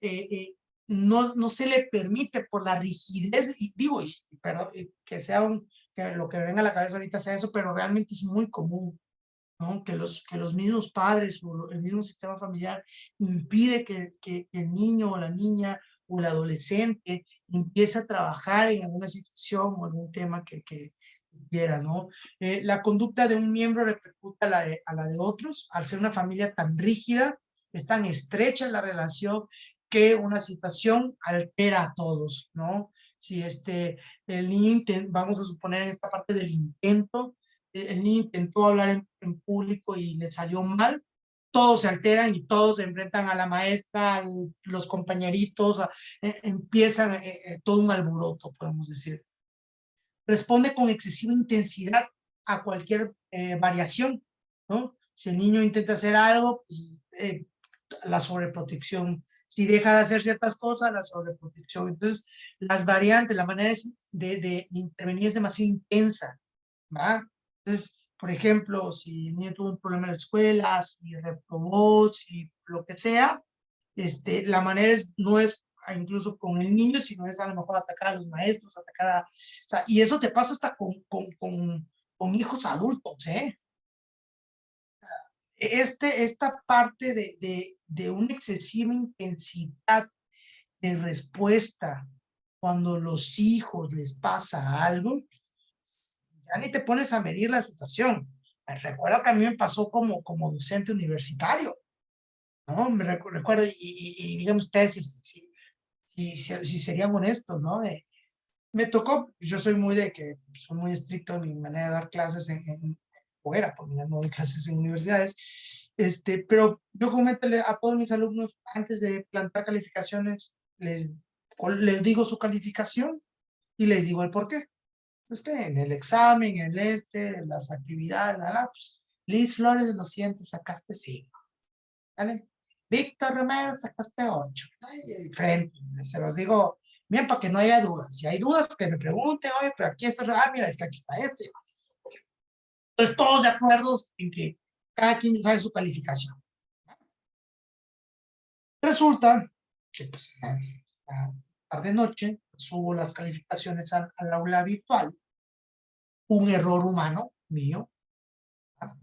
no se le permite por la rigidez, y digo, pero que sea que lo que venga a la cabeza ahorita sea eso, pero realmente es muy común, ¿no? Que los mismos padres o el mismo sistema familiar impide que el niño o la niña o el adolescente empiece a trabajar en alguna situación o algún tema que quiera, ¿no? La conducta de un miembro repercuta a la de otros, al ser una familia tan rígida, es tan estrecha la relación que una situación altera a todos, ¿no? Si el niño, vamos a suponer en esta parte del intento, el niño intentó hablar en público y le salió mal, todos se alteran y todos se enfrentan a la maestra, los compañeritos, empiezan todo un alboroto, podemos decir. Responde con excesiva intensidad a cualquier variación, ¿no? Si el niño intenta hacer algo, pues la sobreprotección. Si deja de hacer ciertas cosas, la sobreprotección. Entonces, las variantes, la manera de intervenir es demasiado intensa, ¿va? Entonces, por ejemplo, si el niño tuvo un problema en la escuela, si reprobó, si lo que sea, la manera no es incluso con el niño, sino es a lo mejor atacar a los maestros, atacar o sea, y eso te pasa hasta con hijos adultos, ¿eh? Esta parte de una excesiva intensidad de respuesta cuando los hijos les pasa algo, ya ni te pones a medir la situación. Me recuerdo que a mí me pasó como docente universitario, ¿no? Me recuerdo, y díganme ustedes si serían honestos, ¿no? Me tocó, yo soy muy de que soy muy estricto en mi manera de dar clases o era, porque ya no doy clases en universidades, pero yo comento a todos mis alumnos, antes de plantar calificaciones, les digo su calificación y les digo el por qué. En el examen, en las actividades, ¿verdad? Pues, Liz Flores, lo siento, sacaste 5, ¿vale? Víctor Romero, sacaste 8. Frente, se los digo bien para que no haya dudas. Si hay dudas, que me pregunten, oye, pero aquí está, mira, es que aquí está este. Entonces, todos de acuerdo en que cada quien sabe su calificación. Resulta que, pues, tarde-noche, subo las calificaciones al aula virtual, un error humano mío, ¿verdad?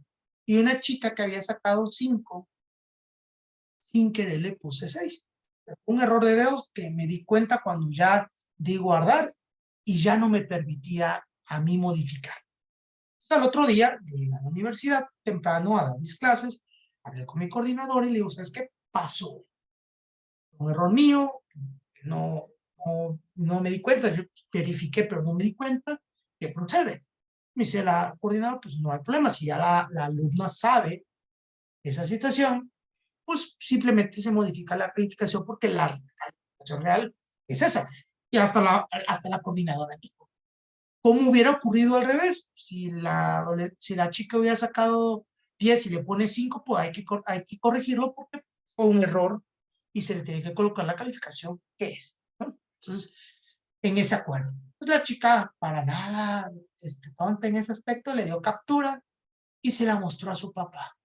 Y una chica que había sacado 5, sin querer le puse 6. Un error de dedos que me di cuenta cuando ya di guardar y ya no me permitía a mí modificar. Al otro día, llegué a la universidad temprano a dar mis clases, hablé con mi coordinador y le digo, ¿sabes qué pasó? Un error mío, no, no me di cuenta, yo verifiqué, pero no me di cuenta. ¿Qué procede? Me dice la coordinadora, pues no hay problema, si ya la alumna sabe esa situación, pues simplemente se modifica la calificación porque la calificación real es esa. Y hasta la coordinadora dijo, ¿cómo hubiera ocurrido al revés? Si la chica hubiera sacado 10 y le pone 5, pues hay que corregirlo porque fue un error y se le tiene que colocar la calificación que es, ¿no? Entonces, en ese acuerdo. Pues la chica, para nada tonta en ese aspecto, le dio captura y se la mostró a su papá.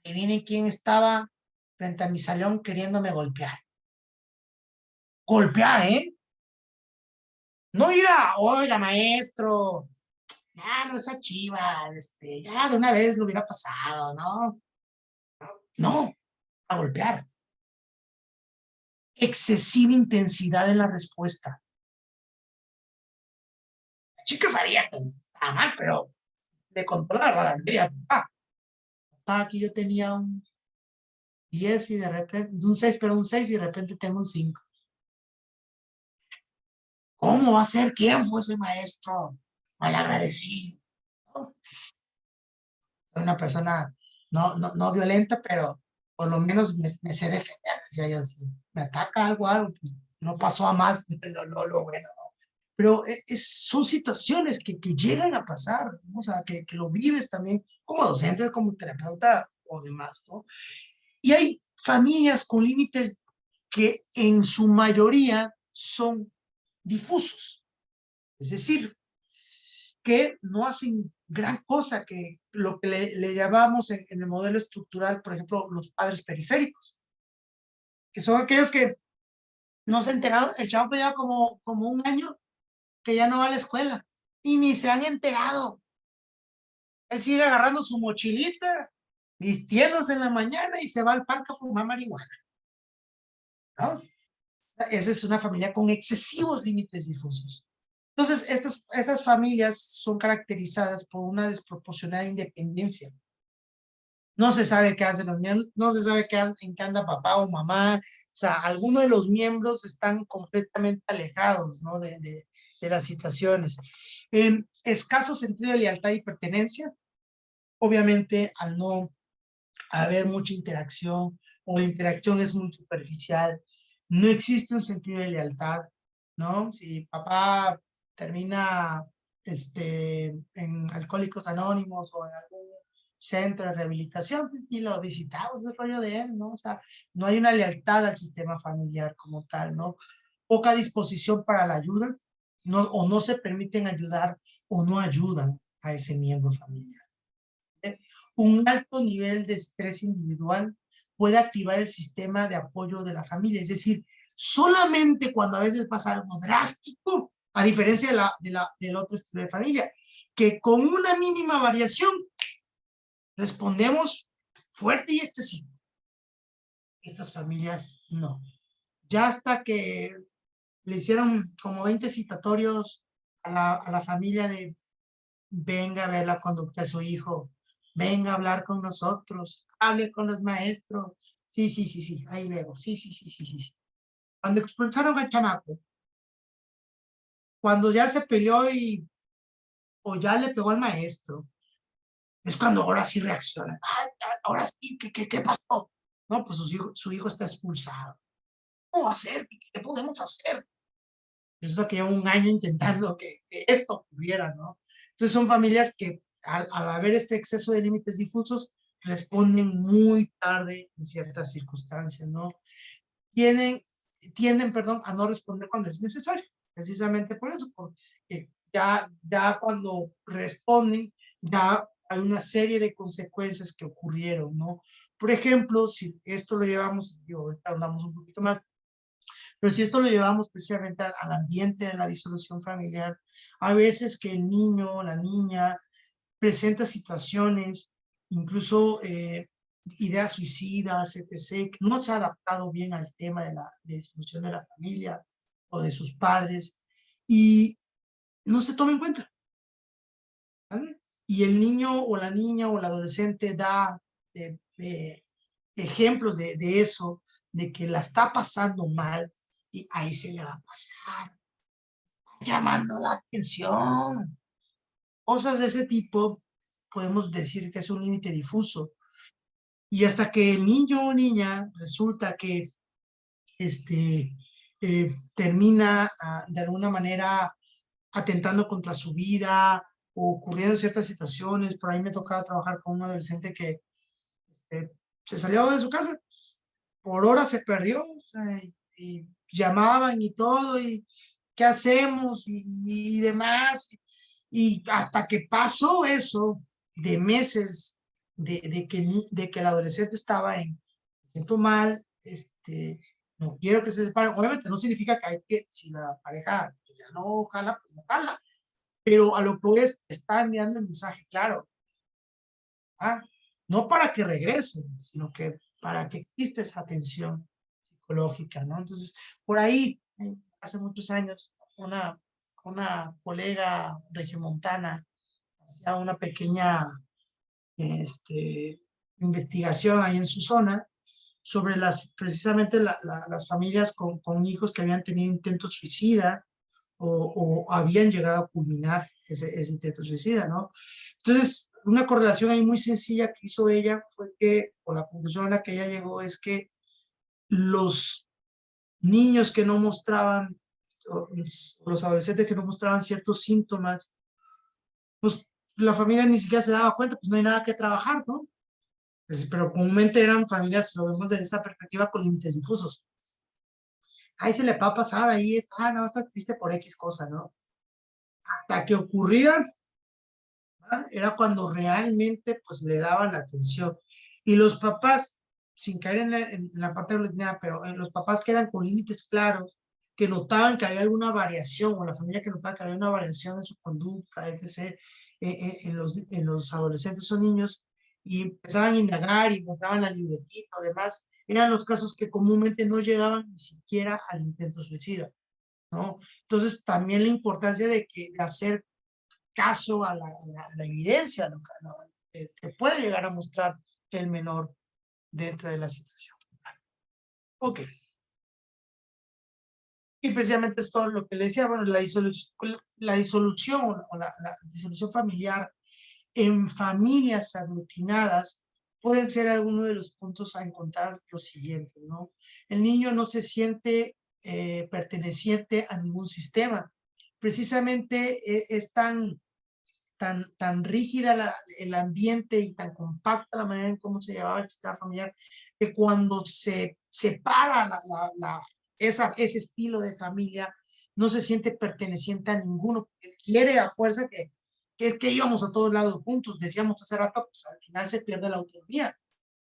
Adivinen quién estaba frente a mi salón queriéndome golpear. Golpear, ¿eh? No ir a, oiga, maestro, ya no esa chiva, ya de una vez lo hubiera pasado, ¿no? No, a golpear. Excesiva intensidad en la respuesta. La chica sabía que estaba mal, pero le contó la verdad. Le dije, papá, aquí yo tenía un 10 y de repente, un 6, pero un 6 y de repente tengo un 5. ¿Cómo va a ser? ¿Quién fue ese maestro? Malagradecido, ¿no? Soy una persona no violenta, pero por lo menos me sé defender, decía yo. Si me ataca algo, pues no pasó a más, lo bueno, ¿no? Pero son situaciones que llegan a pasar, ¿no? O sea, que lo vives también como docente, como terapeuta o demás, ¿no? Y hay familias con límites que en su mayoría son difusos, es decir, que no hacen gran cosa, que lo que le llamamos en el modelo estructural, por ejemplo, los padres periféricos, que son aquellos que no se enteraron, el chavo lleva como un año que ya no va a la escuela y ni se han enterado. Él sigue agarrando su mochilita, vistiéndose en la mañana y se va al parque a fumar marihuana, ¿no? Esa es una familia con excesivos límites difusos. Entonces, estas familias son caracterizadas por una desproporcionada independencia. No se sabe qué hacen los miembros, no se sabe en qué anda papá o mamá. O sea, algunos de los miembros están completamente alejados, ¿no? de las situaciones. Escaso sentido de lealtad y pertenencia. Obviamente, al no haber mucha interacción o la interacción es muy superficial, no existe un sentido de lealtad, ¿no? Si papá termina en Alcohólicos Anónimos o en algún centro de rehabilitación, pues, ni lo visitamos, el rollo de él, ¿no? O sea, no hay una lealtad al sistema familiar como tal, ¿no? Poca disposición para la ayuda, no, o no se permiten ayudar o no ayudan a ese miembro familiar. Un alto nivel de estrés individual puede activar el sistema de apoyo de la familia, es decir, solamente cuando a veces pasa algo drástico, a diferencia del otro estilo de familia, que con una mínima variación respondemos fuerte y excesivo. Estas familias no. Ya hasta que le hicieron como 20 citatorios a la familia de venga a ver la conducta de su hijo, venga a hablar con nosotros, hable con los maestros. Sí, sí, sí, sí, ahí luego, sí, sí, sí, sí, sí. Cuando expulsaron al chamaco, cuando ya se peleó o ya le pegó al maestro, es cuando ahora sí reacciona. Ay, ahora sí, ¿qué pasó? No, pues su hijo está expulsado. ¿Cómo hacer? ¿Qué podemos hacer? Resulta que lleva un año intentando que esto ocurriera, ¿no? Entonces son familias que al haber este exceso de límites difusos, responden muy tarde en ciertas circunstancias, ¿no? Tienden, perdón, a no responder cuando es necesario, precisamente por eso, porque ya cuando responden, ya hay una serie de consecuencias que ocurrieron, ¿no? Por ejemplo, si esto lo llevamos, digo, ahorita andamos un poquito más, Pero si esto lo llevamos precisamente al ambiente de la disolución familiar, hay veces que el niño o la niña presenta situaciones, incluso ideas suicidas, etc., que no se ha adaptado bien al tema de la disolución de la familia o de sus padres, y no se toma en cuenta, ¿vale? Y el niño o la niña o el adolescente da ejemplos de eso, de que la está pasando mal, y ahí se le va a pasar, llamando la atención. Cosas de ese tipo, podemos decir que es un límite difuso. Y hasta que el niño o niña resulta que termina de alguna manera atentando contra su vida o ocurriendo ciertas situaciones. Por ahí me tocaba trabajar con un adolescente que este, se salió de su casa, por horas se perdió, o sea, y llamaban y todo, y qué hacemos y demás. Y hasta que pasó eso de meses, de que el adolescente estaba en, me siento mal, no quiero que se separen. Obviamente no significa que hay que, si la pareja pues, ya no jala, pues no jala, pero a lo que es, está enviando el mensaje claro, ¿ah? No para que regresen, sino que para que exista esa atención psicológica, ¿no? Entonces, por ahí, hace muchos años, una colega regiomontana hacía una pequeña investigación ahí en su zona sobre precisamente las familias con hijos que habían tenido intentos suicida o habían llegado a culminar ese intento suicida, ¿no? Entonces, una correlación ahí muy sencilla que hizo ella fue que, o la conclusión a la que ella llegó es que los niños que no mostraban, o los adolescentes que no mostraban ciertos síntomas, pues la familia ni siquiera se daba cuenta, pues no hay nada que trabajar, ¿no? Pero comúnmente eran familias, lo vemos desde esa perspectiva, con límites difusos. Ahí se le va a pasar, ahí está, no, está triste por X cosa, ¿no? Hasta que ocurría, ¿verdad? Era cuando realmente pues le daban la atención. Y los papás, sin caer en la parte de la pero los papás que eran con límites claros, que notaban que había alguna variación, o la familia que notaba que había una variación en su conducta, etc., en los adolescentes o niños, y empezaban a indagar y encontraban la libretita o demás, eran los casos que comúnmente no llegaban ni siquiera al intento suicida, ¿no? Entonces, también la importancia de hacer caso a la evidencia, ¿no? Te puede llegar a mostrar el menor dentro de la situación. Ok. Y precisamente es todo lo que le decía, bueno, la disolución o la disolución familiar en familias aglutinadas pueden ser algunos de los puntos a encontrar los siguientes, ¿no? El niño no se siente perteneciente a ningún sistema. Precisamente es tan rígida el ambiente y tan compacta la manera en cómo se llevaba el sistema familiar, que cuando se separa ese estilo de familia, no se siente perteneciente a ninguno, porque quiere a fuerza que es que íbamos a todos lados juntos, decíamos hace rato, pues al final se pierde la autonomía.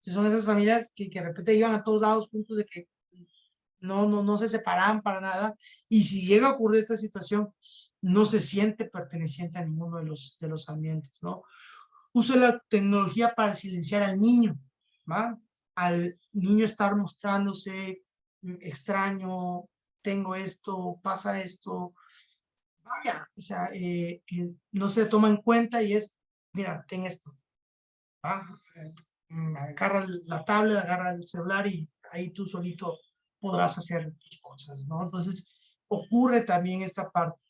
Si son esas familias que de repente iban a todos lados juntos, de que no se separaban para nada, y si llega a ocurrir esta situación, no se siente perteneciente a ninguno de los ambientes, ¿no? Uso de la tecnología para silenciar al niño, ¿va? Al niño estar mostrándose extraño, tengo esto, pasa esto, vaya, o sea, no se toma en cuenta y es, mira, ten esto, ¿va? Agarra la tablet, agarra el celular y ahí tú solito podrás hacer tus cosas, ¿no? Entonces, ocurre también esta parte.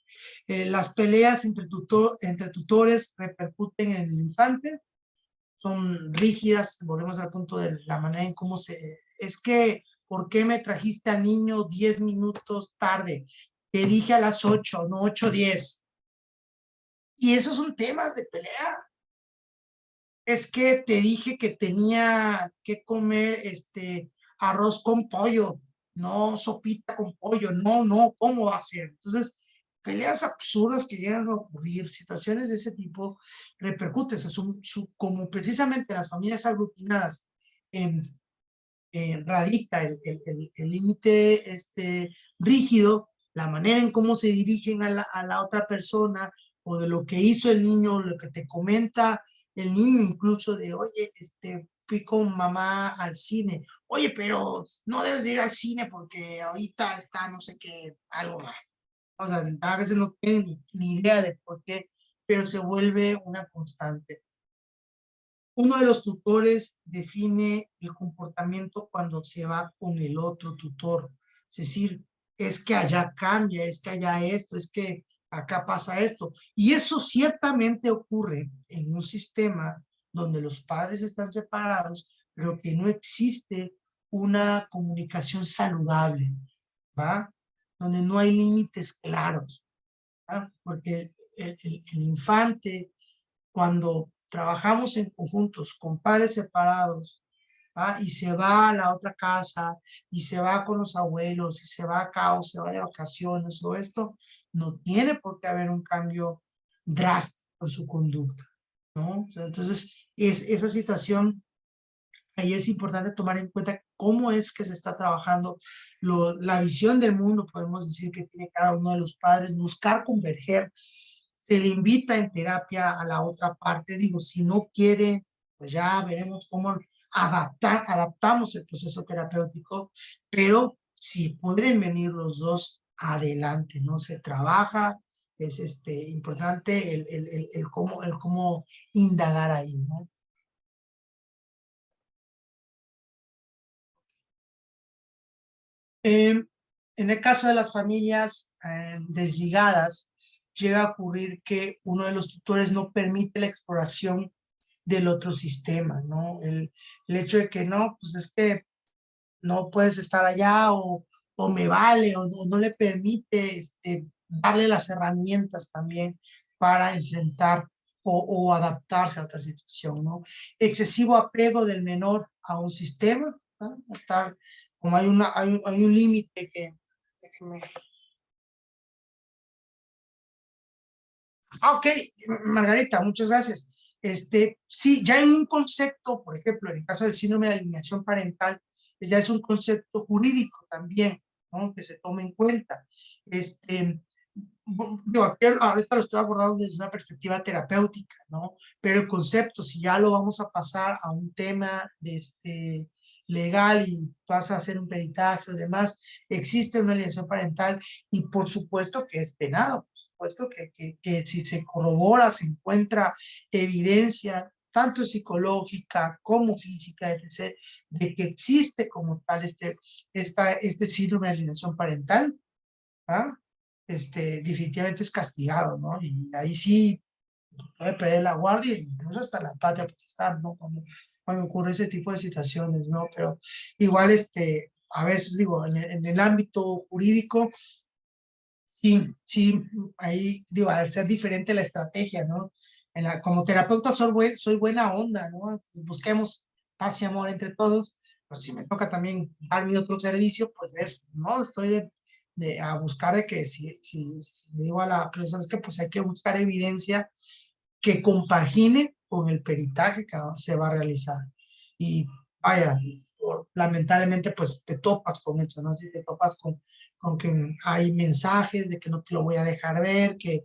Las peleas entre tutores repercuten en el infante, son rígidas, volvemos al punto de la manera en cómo es que, ¿por qué me trajiste al niño 10 minutos tarde? Te dije a las 8, no 8:10. Y esos son temas de pelea. Es que te dije que tenía que comer arroz con pollo, no sopita con pollo, no, ¿cómo va a ser? Entonces, peleas absurdas que llegan a ocurrir, situaciones de ese tipo repercuten, como precisamente las familias aglutinadas en radica el límite rígido, la manera en cómo se dirigen a la otra persona, o de lo que hizo el niño, lo que te comenta el niño, incluso de, oye, fui con mamá al cine, oye, pero no debes de ir al cine porque ahorita está no sé qué, algo mal. O sea, a veces no tienen ni idea de por qué, pero se vuelve una constante. Uno de los tutores define el comportamiento cuando se va con el otro tutor. Es decir, es que allá cambia, es que allá esto, es que acá pasa esto. Y eso ciertamente ocurre en un sistema donde los padres están separados, pero que no existe una comunicación saludable, ¿va? Donde no hay límites claros, ¿va? Porque el infante, cuando trabajamos en conjuntos con padres separados, ¿va? Y se va a la otra casa, y se va con los abuelos, y se va acá, o se va de vacaciones, o esto, no tiene por qué haber un cambio drástico en su conducta, ¿no? O sea, entonces, esa situación, ahí es importante tomar en cuenta cómo es que se está trabajando la visión del mundo, podemos decir, que tiene cada uno de los padres, buscar converger. Se le invita en terapia a la otra parte, digo, si no quiere, pues ya veremos cómo adaptamos el proceso terapéutico, pero si pueden venir los dos, adelante, ¿no? Se trabaja, es importante el cómo indagar ahí, ¿no? En el caso de las familias desligadas, llega a ocurrir que uno de los tutores no permite la exploración del otro sistema, ¿no? El hecho de que no, pues es que no puedes estar allá, o me vale, o no le permite darle las herramientas también para enfrentar o adaptarse a otra situación, ¿no? Excesivo apego del menor a un sistema, ¿no? Estar, como hay un límite que, déjenme. Ok, Margarita, muchas gracias. Sí, ya hay un concepto, por ejemplo, en el caso del síndrome de alineación parental, ya es un concepto jurídico también, ¿no? Que se tome en cuenta. Digo, aquí ahorita lo estoy abordando desde una perspectiva terapéutica, ¿no? Pero el concepto, si ya lo vamos a pasar a un tema legal, y vas a hacer un peritaje y demás, existe una alienación parental, y por supuesto que es penado, por supuesto que si se corrobora, se encuentra evidencia, tanto psicológica como física, etc., de que existe como tal este síndrome de alienación parental, ¿ah? Definitivamente es castigado, ¿no? Y ahí sí puede perder la guardia, e incluso hasta la patria potestad, ¿no? Cuando ocurre ese tipo de situaciones, ¿no? Pero igual, a veces digo, en el ámbito jurídico, sí, sí, ahí digo, al ser diferente la estrategia, ¿no? Como terapeuta soy buena onda, ¿no? Busquemos paz y amor entre todos, pues si me toca también dar mi otro servicio, pues ¿no? Estoy a buscar de que si le digo a la persona, es que pues hay que buscar evidencia que compagine con el peritaje que se va a realizar. Y vaya, lamentablemente pues te topas con eso, ¿no? Si te topas con que hay mensajes de que no te lo voy a dejar ver, que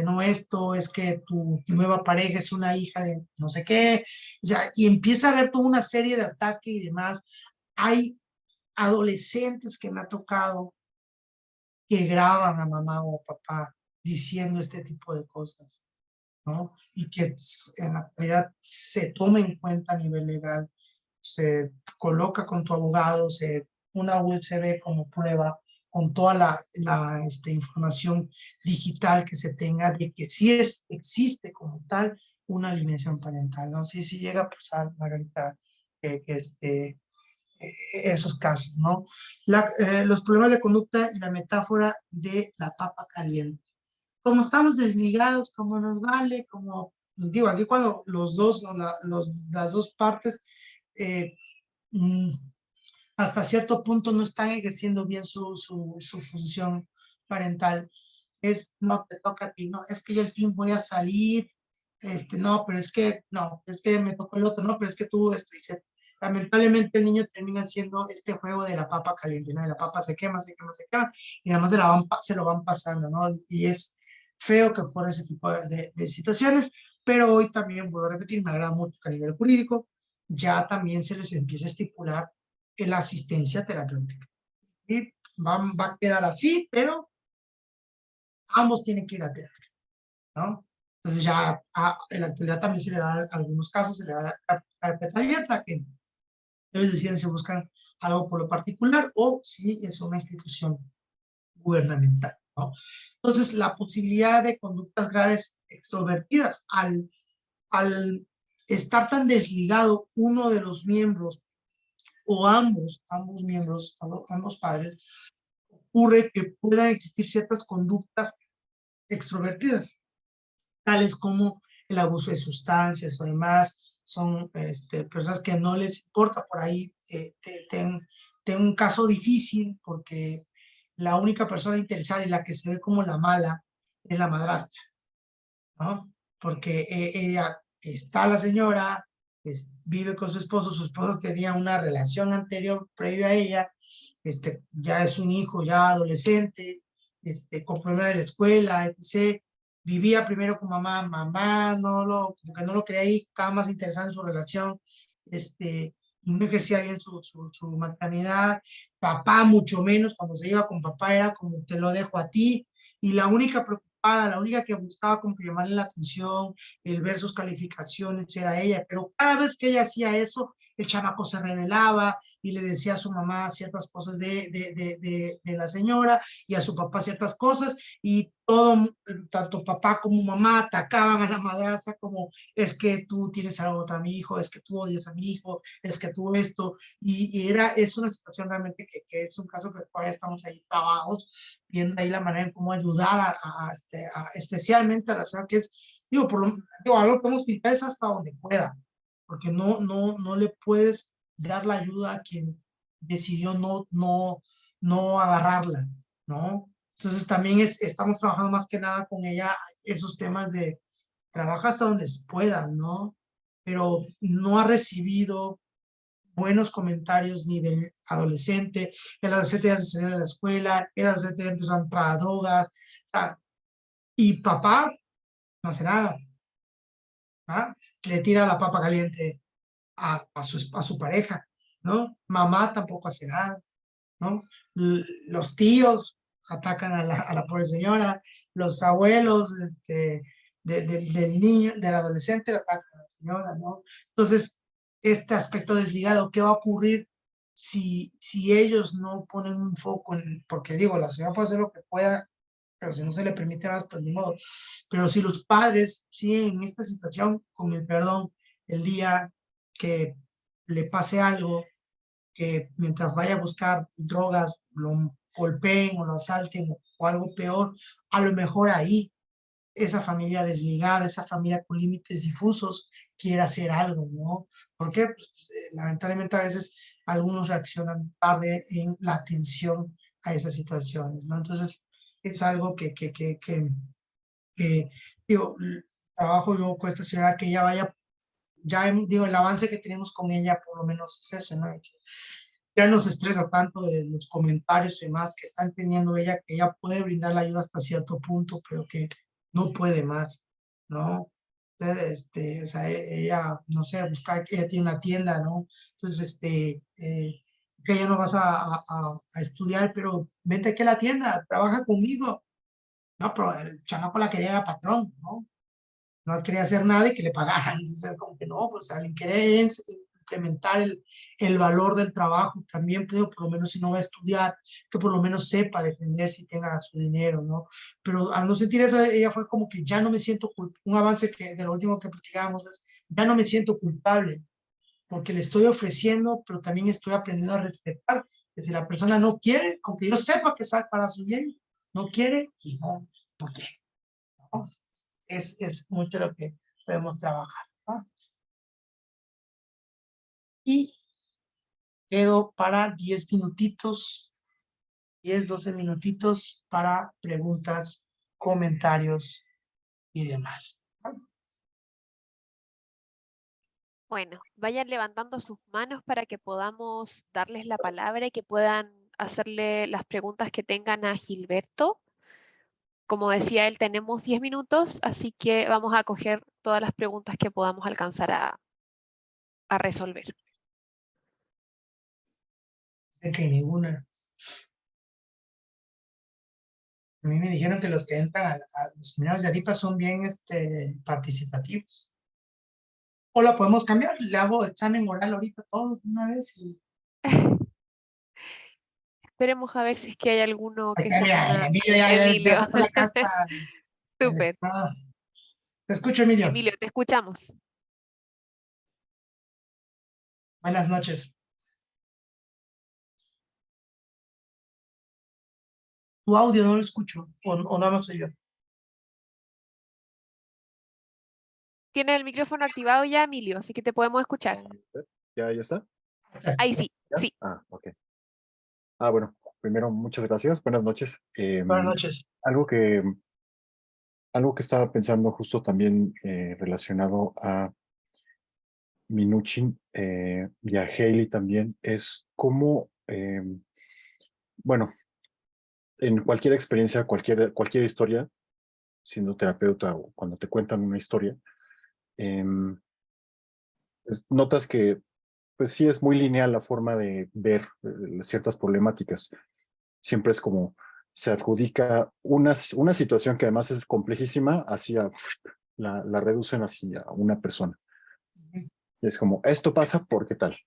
no, esto es que tu nueva pareja es una hija de no sé qué, ya, y empieza a haber toda una serie de ataques y demás. Hay adolescentes que me ha tocado que graban a mamá o papá diciendo este tipo de cosas, ¿no? Y que en la realidad se tome en cuenta a nivel legal, se coloca con tu abogado, una USB como prueba, con toda la información digital que se tenga de que sí existe como tal una alineación parental, ¿no? Sí, sí llega a pasar, Margarita, esos casos, ¿no? Los problemas de conducta y la metáfora de la papa caliente. Como estamos desligados, como nos vale, como les digo, aquí cuando los dos, o las dos partes, eh, mm, hasta cierto punto no están ejerciendo bien su función parental, no te toca a ti, no, es que yo al fin voy a salir, no, pero es que, no, es que me tocó el otro, no, pero es que tú, lamentablemente el niño termina haciendo este juego de la papa caliente, ¿no? Y la papa se quema, se quema, se quema, y nada más se lo van pasando, ¿no? Y es feo que por ese tipo de situaciones, pero hoy también, vuelvo a repetir, me agrada mucho que a nivel jurídico ya también se les empieza a estipular la asistencia terapéutica. Y va a quedar así, pero ambos tienen que ir a terapia, ¿no? Entonces ya en la actualidad también se le da, algunos casos se le da carpeta abierta, que ellos deciden si buscan algo por lo particular o si es una institución gubernamental, ¿no? Entonces, la posibilidad de conductas graves extrovertidas al estar tan desligado uno de los miembros o ambos miembros, ambos padres, ocurre que puedan existir ciertas conductas extrovertidas, tales como el abuso de sustancias o demás. Son personas que no les importa por ahí. Tengo un caso difícil porque la única persona interesada y la que se ve como la mala es la madrastra, ¿no? Porque ella está la señora, vive con su esposo tenía una relación anterior previo a ella, ya es un hijo ya adolescente, con problemas de la escuela, etc. Vivía primero con mamá, como que no lo creía ahí, estaba más interesada en su relación, y no ejercía bien su maternidad. Papá mucho menos, cuando se iba con papá era como te lo dejo a ti, y la única preocupada, la única que buscaba como que llamarle la atención, el ver sus calificaciones era ella, pero cada vez que ella hacía eso, el chamaco se rebelaba y le decía a su mamá ciertas cosas de la señora y a su papá ciertas cosas, y todo, tanto papá como mamá atacaban a la madrastra como es que tú tienes algo contra mi hijo, es que tú odias a mi hijo, es que tú esto, y es una situación realmente que es un caso que todavía estamos ahí trabajados, viendo ahí la manera en cómo ayudar especialmente a la señora que es, algo que podemos pintar es hasta donde pueda, porque no le puedes dar la ayuda a quien decidió no agarrarla, ¿no? Entonces también estamos trabajando más que nada con ella esos temas de trabaja hasta donde pueda, ¿no? Pero no ha recibido buenos comentarios ni del adolescente. El adolescente ya se salió de la escuela, el adolescente ya empezó a entrar a drogas, o sea, y papá no hace nada, ¿ah? Le tira la papa caliente a su pareja, ¿no? Mamá tampoco hace nada, ¿no? Los tíos atacan a la pobre señora, los abuelos del niño, del adolescente atacan a la señora, ¿no? Entonces, este aspecto desligado, ¿qué va a ocurrir si ellos no ponen un foco porque digo, la señora puede hacer lo que pueda, pero si no se le permite más, pues ni modo. Pero si los padres siguen en esta situación, con el perdón, el día que le pase algo, que mientras vaya a buscar drogas, lo golpeen o lo asalten o algo peor, a lo mejor ahí esa familia desligada, esa familia con límites difusos, quiere hacer algo, ¿no? Porque lamentablemente a veces algunos reaccionan tarde en la atención a esas situaciones, ¿no? Entonces, es algo que digo, trabajo yo con esta señora que ella vaya, ya digo, el avance que tenemos con ella por lo menos es ese, ¿no? Ya no se estresa tanto de los comentarios y demás que está entendiendo ella, que ella puede brindar la ayuda hasta cierto punto, pero que no puede más, ¿no? O sea, ella, no sé, buscar que ella tiene una tienda, ¿no? Entonces, que ya no vas a estudiar, pero vente aquí a la tienda, trabaja conmigo. No, pero el chamaco la quería de patrón, ¿no? No quería hacer nada y que le pagaran. Entonces, como que no, pues alguien quiere implementar el valor del trabajo también, pero por lo menos si no va a estudiar, que por lo menos sepa defender si tenga su dinero, ¿no? Pero al no sentir eso, ella fue como que ya no me siento culpable. Un avance que de lo último que platicábamos es, ya no me siento culpable, porque le estoy ofreciendo, pero también estoy aprendiendo a respetar. Que si la persona no quiere, aunque yo sepa que es para su bien, no quiere y no quiere, ¿no? Es mucho lo que podemos trabajar, ¿no? Y quedo para 10 minutitos, 10, 12 minutitos para preguntas, comentarios y demás, ¿no? Bueno, vayan levantando sus manos para que podamos darles la palabra y que puedan hacerle las preguntas que tengan a Gilberto. Como decía él, tenemos 10 minutos, así que vamos a coger todas las preguntas que podamos alcanzar a resolver. De que ninguna. A mí me dijeron que los que entran a los seminarios de ADIPA son bien participativos. O la podemos cambiar, le hago examen oral ahorita a todos de una vez y Esperemos a ver si es que hay alguno ahí que está, se mira, anima. Emilio ya Emilio, sacó la casta, el súper. estimado. Te escucho, Emilio. Emilio, te escuchamos. Buenas noches. Tu audio no lo escucho, o no soy yo. Tiene el micrófono activado ya, Emilio, así que te podemos escuchar. ¿Ya está? Ahí sí, ¿Ya? sí. Ok. Bueno, primero, muchas gracias. Buenas noches. Buenas noches. Algo que estaba pensando justo también relacionado a Minuchin y a Haley también es cómo, bueno, en cualquier experiencia, cualquier historia, siendo terapeuta o cuando te cuentan una historia, em, notas que pues sí es muy lineal la forma de ver ciertas problemáticas. Siempre es como se adjudica una situación que además es complejísima, hacia la reducen hacia una persona. Y es como, esto pasa porque tal.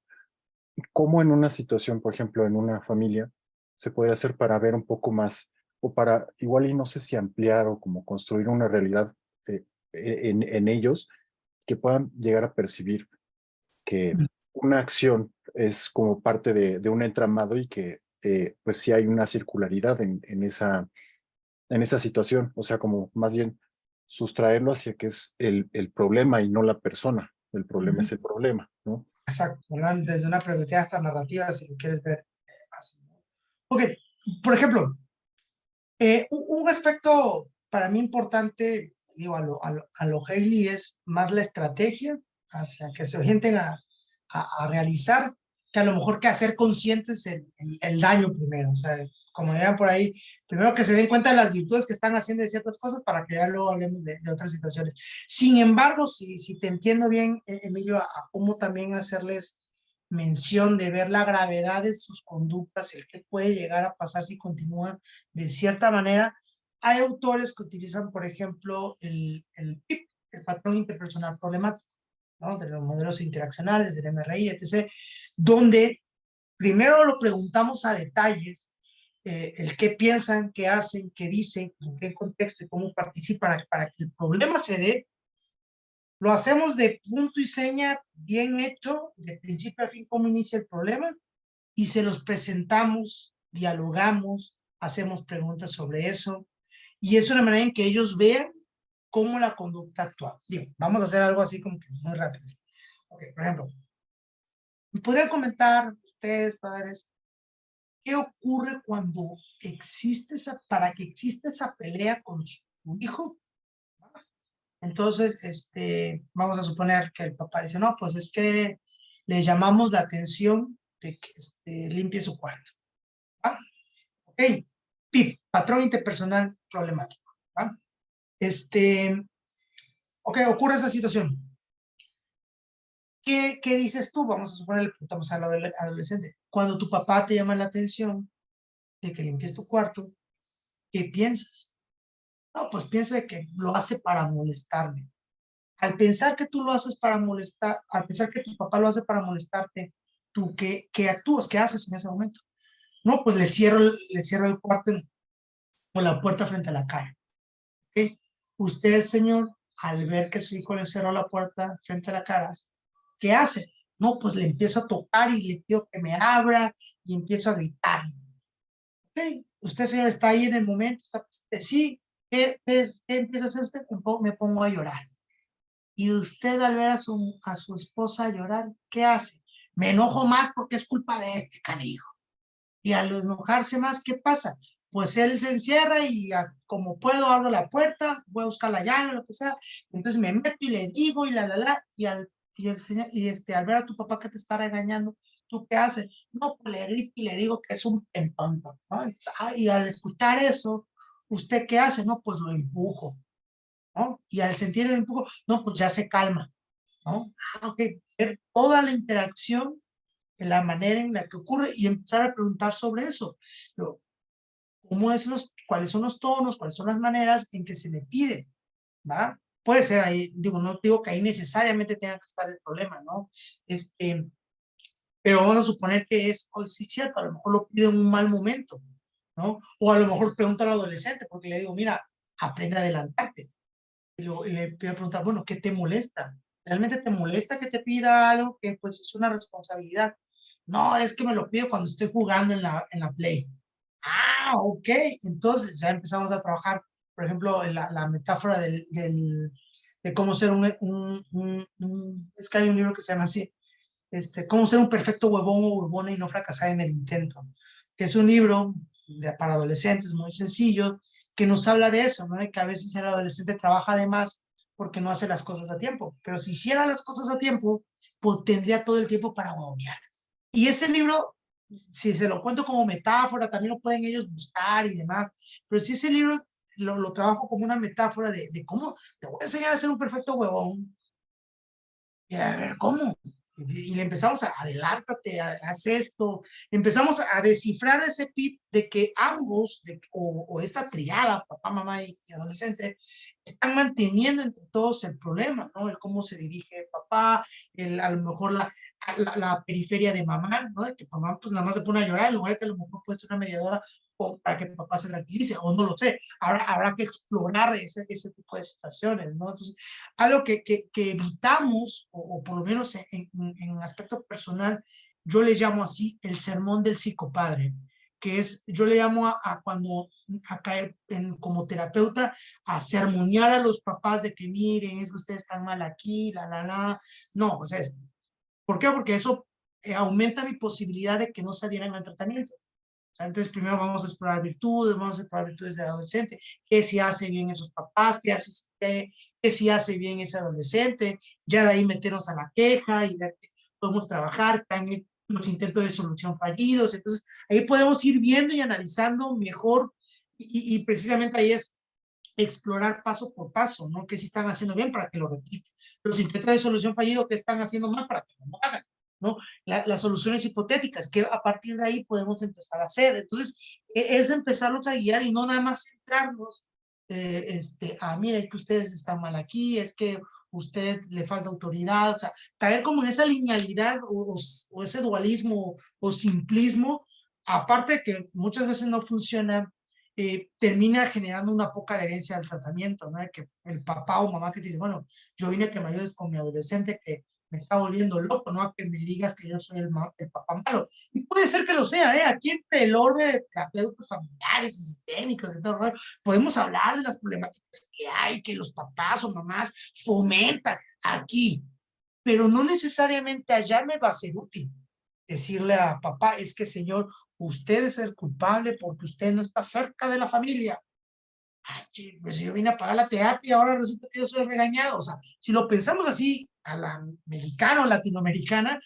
¿Cómo en una situación, por ejemplo, en una familia, se podría hacer para ver un poco más, o para igual y no sé si ampliar o como construir una realidad en ellos, que puedan llegar a percibir que una acción es como parte de un entramado y que pues sí hay una circularidad en esa situación, o sea, como más bien sustraerlo hacia que es el problema y no la persona, el problema es el problema, ¿no? Exacto, ¿verdad? Desde una perspectiva hasta narrativa, si lo quieres ver así. Ok, por ejemplo, un aspecto para mí importante, digo, a lo Haley es más la estrategia hacia que se orienten a realizar, que a lo mejor que hacer conscientes el daño primero. O sea, como dirían por ahí, primero que se den cuenta de las virtudes que están haciendo de ciertas cosas para que ya luego hablemos de otras situaciones. Sin embargo, si te entiendo bien, Emilio, a cómo también hacerles mención de ver la gravedad de sus conductas, el que puede llegar a pasar si continúan de cierta manera. Hay autores que utilizan, por ejemplo, el PIP, el patrón interpersonal problemático, ¿no? De los modelos interaccionales, del MRI, etc., donde primero lo preguntamos a detalles, el qué piensan, qué hacen, qué dicen, en qué contexto y cómo participan para que el problema se dé. Lo hacemos de punto y seña, bien hecho, de principio a fin, cómo inicia el problema, y se los presentamos, dialogamos, hacemos preguntas sobre eso, y es una manera en que ellos vean cómo la conducta actúa. Digo, vamos a hacer algo así como que muy rápido. Okay, por ejemplo, ¿me podrían comentar ustedes, padres, qué ocurre cuando existe para que exista esa pelea con su hijo? Entonces, vamos a suponer que el papá dice, no, pues es que le llamamos la atención de que limpie su cuarto. ¿Va? Ok, PIP, patrón interpersonal problemático. ¿Va? Ok, ocurre esa situación. ¿Qué dices tú? Vamos a suponer, estamos hablando del adolescente. Cuando tu papá te llama la atención de que limpies tu cuarto, ¿qué piensas? No, pues pienso de que lo hace para molestarme. Al pensar que tú lo haces para molestar, al pensar que tu papá lo hace para molestarte, ¿tú qué actúas? ¿Qué haces en ese momento? No, pues le cierro el cuarto con la puerta frente a la cara. ¿Okay? Usted, señor, al ver que su hijo le cerró la puerta frente a la cara, ¿qué hace? No, pues le empiezo a tocar y le pido que me abra y empiezo a gritar. ¿Okay? Usted, señor, está ahí en el momento, sí, ¿qué empieza a hacer usted? Me pongo a llorar. Y usted al ver a su esposa llorar, ¿qué hace? Me enojo más porque es culpa de este canijo. Y al enojarse más, ¿qué pasa? Pues él se encierra y como puedo abro la puerta, voy a buscar la llave, lo que sea. Entonces me meto y le digo y y el señor, al ver a tu papá que te está regañando, ¿tú qué haces? No, pues le grito y le digo que es un tonto, ¿no? Entonces, y al escuchar eso, ¿usted qué hace? No, pues lo empujo, ¿no? Y al sentir el empujo, no, pues ya se calma, ¿no? Ok, ver toda la interacción, en la manera en la que ocurre y empezar a preguntar sobre eso. Pero, ¿cuáles son los tonos, cuáles son las maneras en que se le pide? ¿Va? Puede ser ahí, digo, no digo que ahí necesariamente tenga que estar el problema, ¿no? Pero vamos a suponer que es, oh, sí, cierto, a lo mejor lo pide en un mal momento, ¿no? O a lo mejor pregunta al adolescente, porque le digo, mira, aprende a adelantarte. Y le voy a preguntar, bueno, ¿qué te molesta? ¿Realmente te molesta que te pida algo que pues es una responsabilidad? No, es que me lo pido cuando estoy jugando en la Play. Ah, ok. Entonces ya empezamos a trabajar, por ejemplo, en la metáfora de cómo ser es que hay un libro que se llama así, cómo ser un perfecto huevón o huevona y no fracasar en el intento, que es un libro para adolescentes muy sencillo, que nos habla de eso, ¿no? De que a veces el adolescente trabaja de más porque no hace las cosas a tiempo, pero si hiciera las cosas a tiempo, pues tendría todo el tiempo para huevonear. Y ese libro, si se lo cuento como metáfora, también lo pueden ellos buscar y demás, pero si ese libro lo trabajo como una metáfora de cómo te voy a enseñar a ser un perfecto huevón, y a ver, ¿cómo? Y le empezamos a adelántate, haz esto. Empezamos a descifrar ese pip de que ambos, o esta triada, papá, mamá y adolescente, están manteniendo entre todos el problema, ¿no? El cómo se dirige papá, a lo mejor la periferia de mamá, ¿no? De que mamá pues nada más se pone a llorar, en lugar de que a lo mejor puede ser una mediadora para que papá se tranquilice, o no lo sé. Habrá que explorar ese tipo de situaciones, ¿no? Entonces, algo que evitamos, o por lo menos en aspecto personal, yo le llamo así el sermón del psicopadre, que es, yo le llamo a cuando, a caer como terapeuta, a sermonear a los papás de que miren, es que ustedes están mal aquí, no, o sea, ¿por qué? Porque eso aumenta mi posibilidad de que no se adhieran al tratamiento. Entonces, primero vamos a explorar virtudes, vamos a explorar virtudes del adolescente, qué si hace bien esos papás, qué si hace bien ese adolescente, ya de ahí meternos a la queja y ver que podemos trabajar, también los intentos de solución fallidos. Entonces, ahí podemos ir viendo y analizando mejor, y precisamente ahí es explorar paso por paso, ¿no? ¿Qué sí están haciendo bien para que lo repiten? Los intentos de solución fallido, ¿qué están haciendo mal para que no lo hagan? ¿No? Las soluciones hipotéticas, que a partir de ahí podemos empezar a hacer. Entonces, es empezarlos a guiar y no nada más centrarnos, mira, es que ustedes están mal aquí, es que usted le falta autoridad, o sea, caer como en esa linealidad o ese dualismo o simplismo, aparte de que muchas veces no funciona, termina generando una poca adherencia al tratamiento, ¿no? Que el papá o mamá que te dice, bueno, yo vine a que me ayudes con mi adolescente que me está volviendo loco, no a que me digas que yo soy el papá malo. Y puede ser que lo sea, ¿eh? Aquí entre el orbe de terapeutas familiares y sistémicos, de todo, podemos hablar de las problemáticas que hay, que los papás o mamás fomentan aquí, pero no necesariamente allá me va a ser útil decirle a papá, es que señor, usted es el culpable porque usted no está cerca de la familia. Ay, pues yo vine a pagar la terapia, ahora resulta que yo soy regañado. O sea, si lo pensamos así a la mexicana o latinoamericana,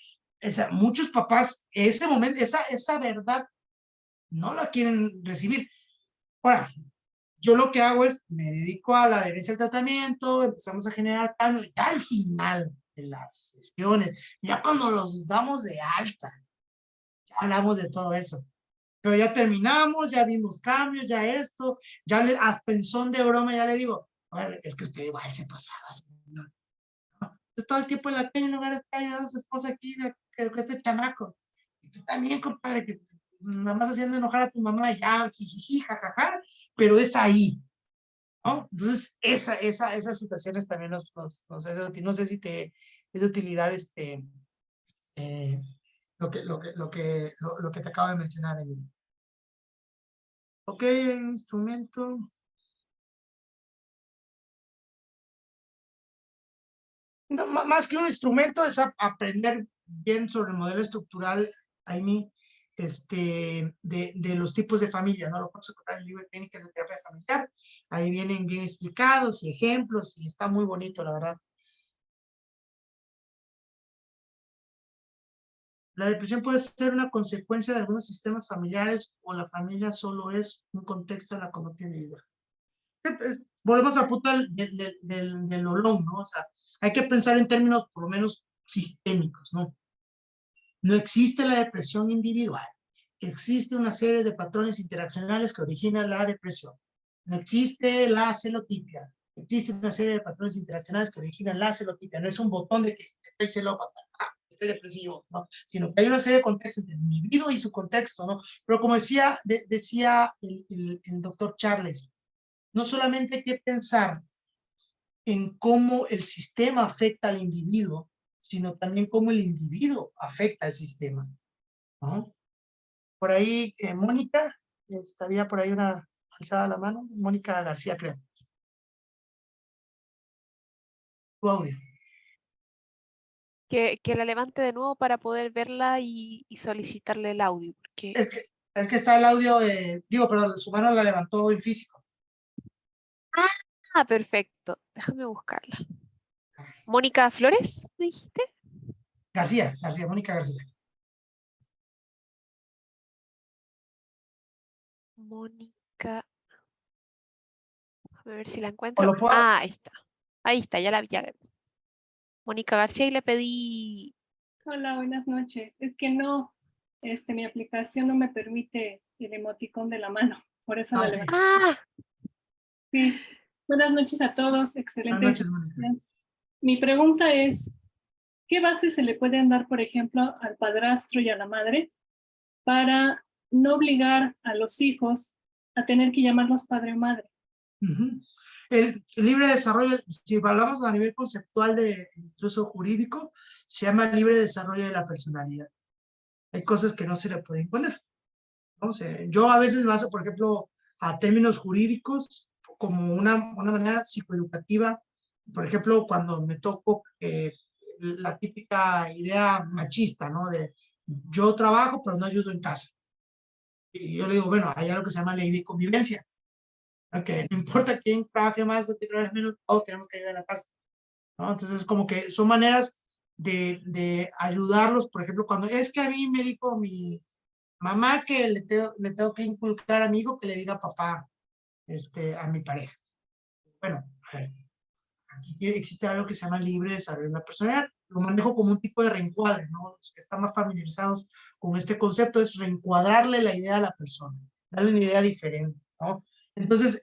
muchos papás, ese momento, esa verdad, no la quieren recibir. Ahora, yo lo que hago es, me dedico a la adherencia al tratamiento, empezamos a generar cambio, ya al final de las sesiones, ya cuando los damos de alta, ya hablamos de todo eso. Pero ya terminamos, ya vimos cambios, ya esto, hasta en son de broma ya le digo, es que usted igual se pasaba, ¿no? Todo el tiempo en la calle en lugar de estar ayudando a su esposa aquí, que este chamaco. Y tú también, compadre, que nada más haciendo enojar a tu mamá, ya, jijiji, jajaja, pero es ahí, ¿no? Entonces, esas situaciones también nos es útil. No sé si te es de utilidad eh, lo que te acabo de mencionar, Emilio. Ok, instrumento. No, más que un instrumento es aprender bien sobre el modelo estructural, Amy, de los tipos de familia, ¿no? Lo puedes encontrar en el libro de técnicas de terapia familiar. Ahí vienen bien explicados y ejemplos y está muy bonito, la verdad. La depresión puede ser una consecuencia de algunos sistemas familiares o la familia solo es un contexto de la conducta individual. Volvemos al punto del Olón, ¿no? O sea, hay que pensar en términos por lo menos sistémicos, ¿no? No existe la depresión individual. Existe una serie de patrones interaccionales que originan la depresión. No existe la celotipia. Existe una serie de patrones interaccionales que originan la celotipia. No es un botón de que estoy celópata, estoy depresivo, ¿no? Sino que hay una serie de contextos entre el individuo y su contexto, ¿no? Pero como decía el doctor Charles, no solamente hay que pensar en cómo el sistema afecta al individuo, sino también cómo el individuo afecta al sistema, ¿no? Por ahí, Mónica, estaría por ahí una alzada la mano, Mónica García, creo. Tu audio. Que la levante de nuevo para poder verla y solicitarle el audio, porque... Es que está el audio, perdón, su mano la levantó en físico. Ah, perfecto. Déjame buscarla. Mónica Flores, ¿me dijiste? García, Mónica García. Mónica. Déjame ver si la O encuentro. lo puedo, Ah, ahí está. Ahí está, ya la vi. Mónica García y le pedí... Hola, buenas noches. Es que no, mi aplicación no me permite el emoticón de la mano, por eso la levanté. ¡Ah! Sí. Buenas noches a todos, excelente. Buenas noches, Mónica. Mi pregunta es, ¿qué bases se le pueden dar, por ejemplo, al padrastro y a la madre para no obligar a los hijos a tener que llamarlos padre o madre? El libre desarrollo, si hablamos a nivel conceptual de incluso jurídico, se llama libre desarrollo de la personalidad. Hay cosas que no se le pueden poner, ¿no? O sea, yo a veces me baso, por ejemplo, a términos jurídicos como una manera psicoeducativa. Por ejemplo, cuando me toco la típica idea machista, ¿no? De yo trabajo, pero no ayudo en casa. Y yo le digo, bueno, hay algo que se llama ley de convivencia. Okay, no importa quién trabaje más o quién trabaje menos, todos tenemos que ayudar en la casa, ¿no? Entonces, como que son maneras de ayudarlos. Por ejemplo, cuando es que a mí me dijo mi mamá que le tengo que inculcar a mi hijo que le diga papá a mi pareja. Bueno, a ver, aquí existe algo que se llama libre desarrollo de la personalidad. Lo manejo como un tipo de reencuadre, ¿no? Los que están más familiarizados con este concepto es reencuadrarle la idea a la persona, darle una idea diferente, ¿no? Entonces,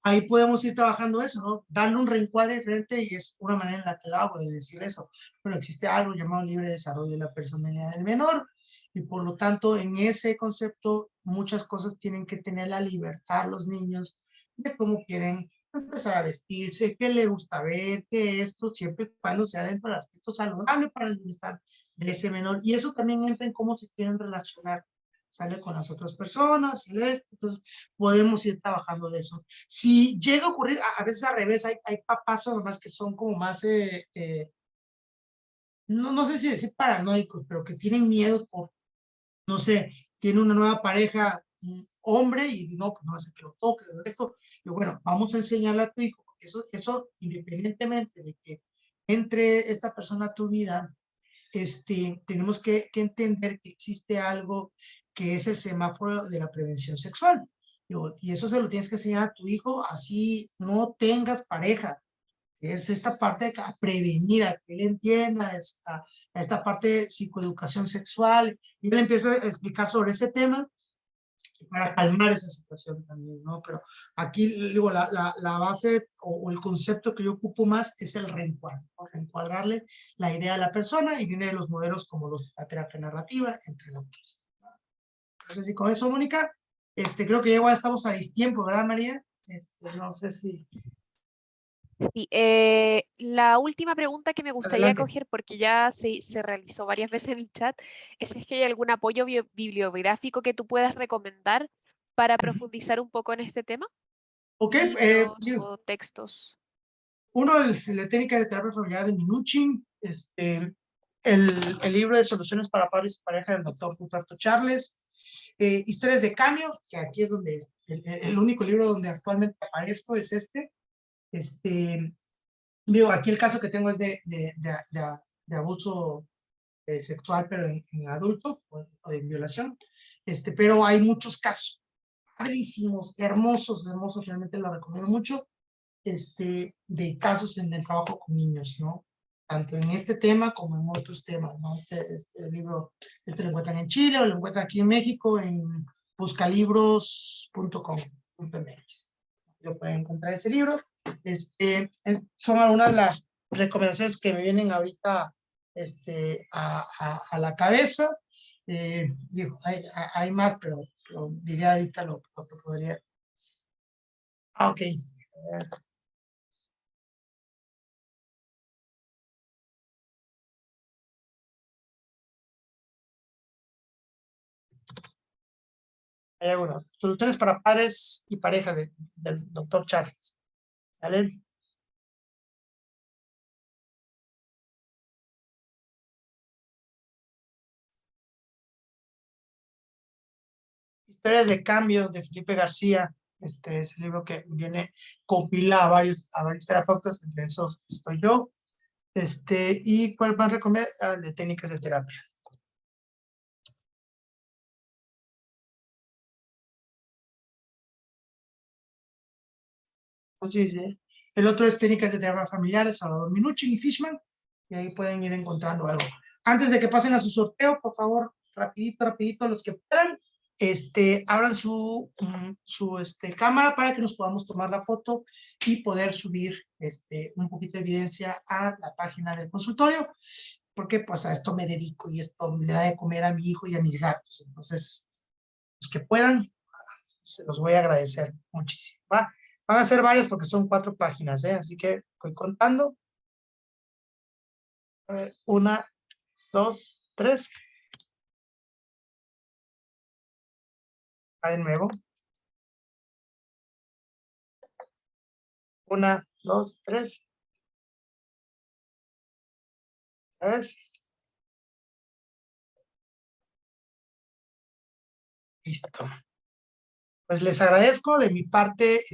ahí podemos ir trabajando eso, ¿no? Darle un reencuadre diferente y es una manera en la que lo hago de decir eso. Pero existe algo llamado libre desarrollo de la personalidad del menor y por lo tanto en ese concepto muchas cosas tienen que tener la libertad los niños de cómo quieren empezar a vestirse, qué le gusta ver, qué esto, siempre y cuando sea dentro del aspecto saludable para el bienestar de ese menor. Y eso también entra en cómo se quieren relacionar, sale con las otras personas, entonces podemos ir trabajando de eso. Si llega a ocurrir, a veces al revés, hay papás o mamás que son como más, no sé si decir paranoicos, pero que tienen miedos por, no sé, tiene una nueva pareja, un hombre, y no, pues no hace que lo toque, esto, y bueno, vamos a enseñarle a tu hijo, eso independientemente de que entre esta persona a tu vida, tenemos que entender que existe algo que es el semáforo de la prevención sexual. Y eso se lo tienes que enseñar a tu hijo, así no tengas pareja. Es esta parte de prevenir, a que él entienda a esta parte de psicoeducación sexual. Y él empieza a explicar sobre ese tema para calmar esa situación también, ¿no? Pero aquí, digo, la base o el concepto que yo ocupo más es el reencuadre, ¿no? Reencuadrarle la idea a la persona y viene de los modelos como la terapia narrativa, entre otros. Entonces, y con eso, Mónica, creo que ya estamos a distiempo, ¿verdad, María? No sé si... Sí, la última pregunta que me gustaría Adelante. coger, porque ya se realizó varias veces en el chat, es si es que hay algún apoyo bibliográfico que tú puedas recomendar para profundizar un poco en este tema. Ok, Libros o textos. uno, la técnica de terapia familiar de Minuchin, el libro de soluciones para padres y pareja del doctor Ruperto Charles, Historias de Cambio, que aquí es donde el único libro donde actualmente aparezco es este. Digo, aquí el caso que tengo es de de abuso sexual, pero en adulto, o de violación. Pero hay muchos casos padrísimos, hermosos, hermosos, realmente lo recomiendo mucho, de casos en el trabajo con niños, ¿no? Tanto en este tema como en otros temas, ¿no? Este libro, lo encuentran en Chile o lo encuentran aquí en México en buscalibros.com.mx. Lo pueden encontrar ese libro. Son algunas de las recomendaciones que me vienen ahorita a la cabeza. Digo, hay más, pero diría ahorita lo que podría. Ok. Hay algunas. Soluciones para padres y pareja del doctor Charles. ¿Vale? Historias de cambio de Felipe García. Es el libro que viene, compila a varios terapeutas, entre esos estoy yo. ¿Y cuál más recomiendo? De técnicas de terapia. Entonces, el otro es técnicas de terapia familiar de Salvador Minuchin y Fishman, y ahí pueden ir encontrando algo. Antes de que pasen a su sorteo, por favor, rapidito, los que puedan, abran su cámara para que nos podamos tomar la foto y poder subir un poquito de evidencia a la página del consultorio, porque pues a esto me dedico y esto le da de comer a mi hijo y a mis gatos. Entonces, los que puedan, se los voy a agradecer muchísimo. Van a ser varias porque son 4 páginas, así que voy contando. 1, 2, 3. De nuevo. 1, 2, 3. ¿Sabes? Listo. Pues les agradezco de mi parte,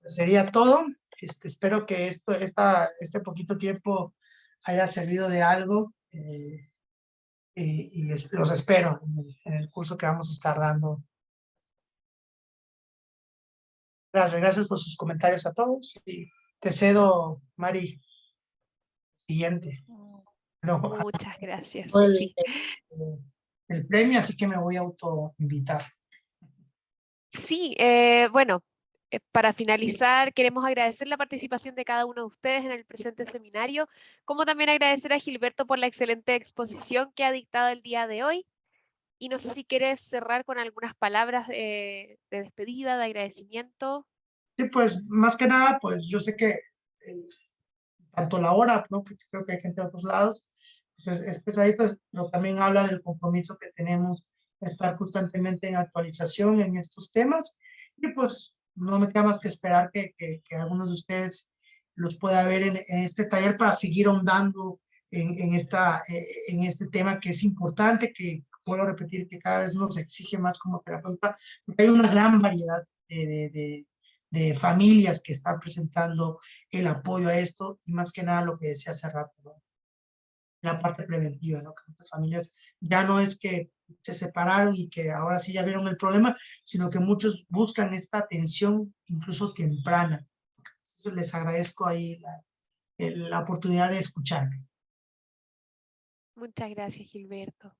sería todo. Espero que este poquito tiempo haya servido de algo, y los espero en el curso que vamos a estar dando. Gracias por sus comentarios a todos y te cedo, Mari, siguiente. No, Muchas gracias. el, Sí. el premio, así que me voy a autoinvitar. Sí, bueno, para finalizar, queremos agradecer la participación de cada uno de ustedes en el presente seminario, como también agradecer a Gilberto por la excelente exposición que ha dictado el día de hoy. Y no sé si quieres cerrar con algunas palabras de despedida, de agradecimiento. Sí, pues más que nada, pues yo sé que tanto la hora, ¿no? Porque creo que hay gente de otros lados, pues es pesadito, pero también habla del compromiso que tenemos de estar constantemente en actualización en estos temas. Y pues no me queda más que esperar que algunos de ustedes los pueda ver en este taller para seguir ahondando en este tema que es importante, que vuelvo a repetir que cada vez nos exige más como terapeuta, porque hay una gran variedad de familias que están presentando el apoyo a esto, y más que nada lo que decía hace rato, ¿no? La parte preventiva, ¿no? Que muchas familias ya no es que se separaron y que ahora sí ya vieron el problema, sino que muchos buscan esta atención incluso temprana. Entonces les agradezco ahí la oportunidad de escucharme. Muchas gracias, Gilberto.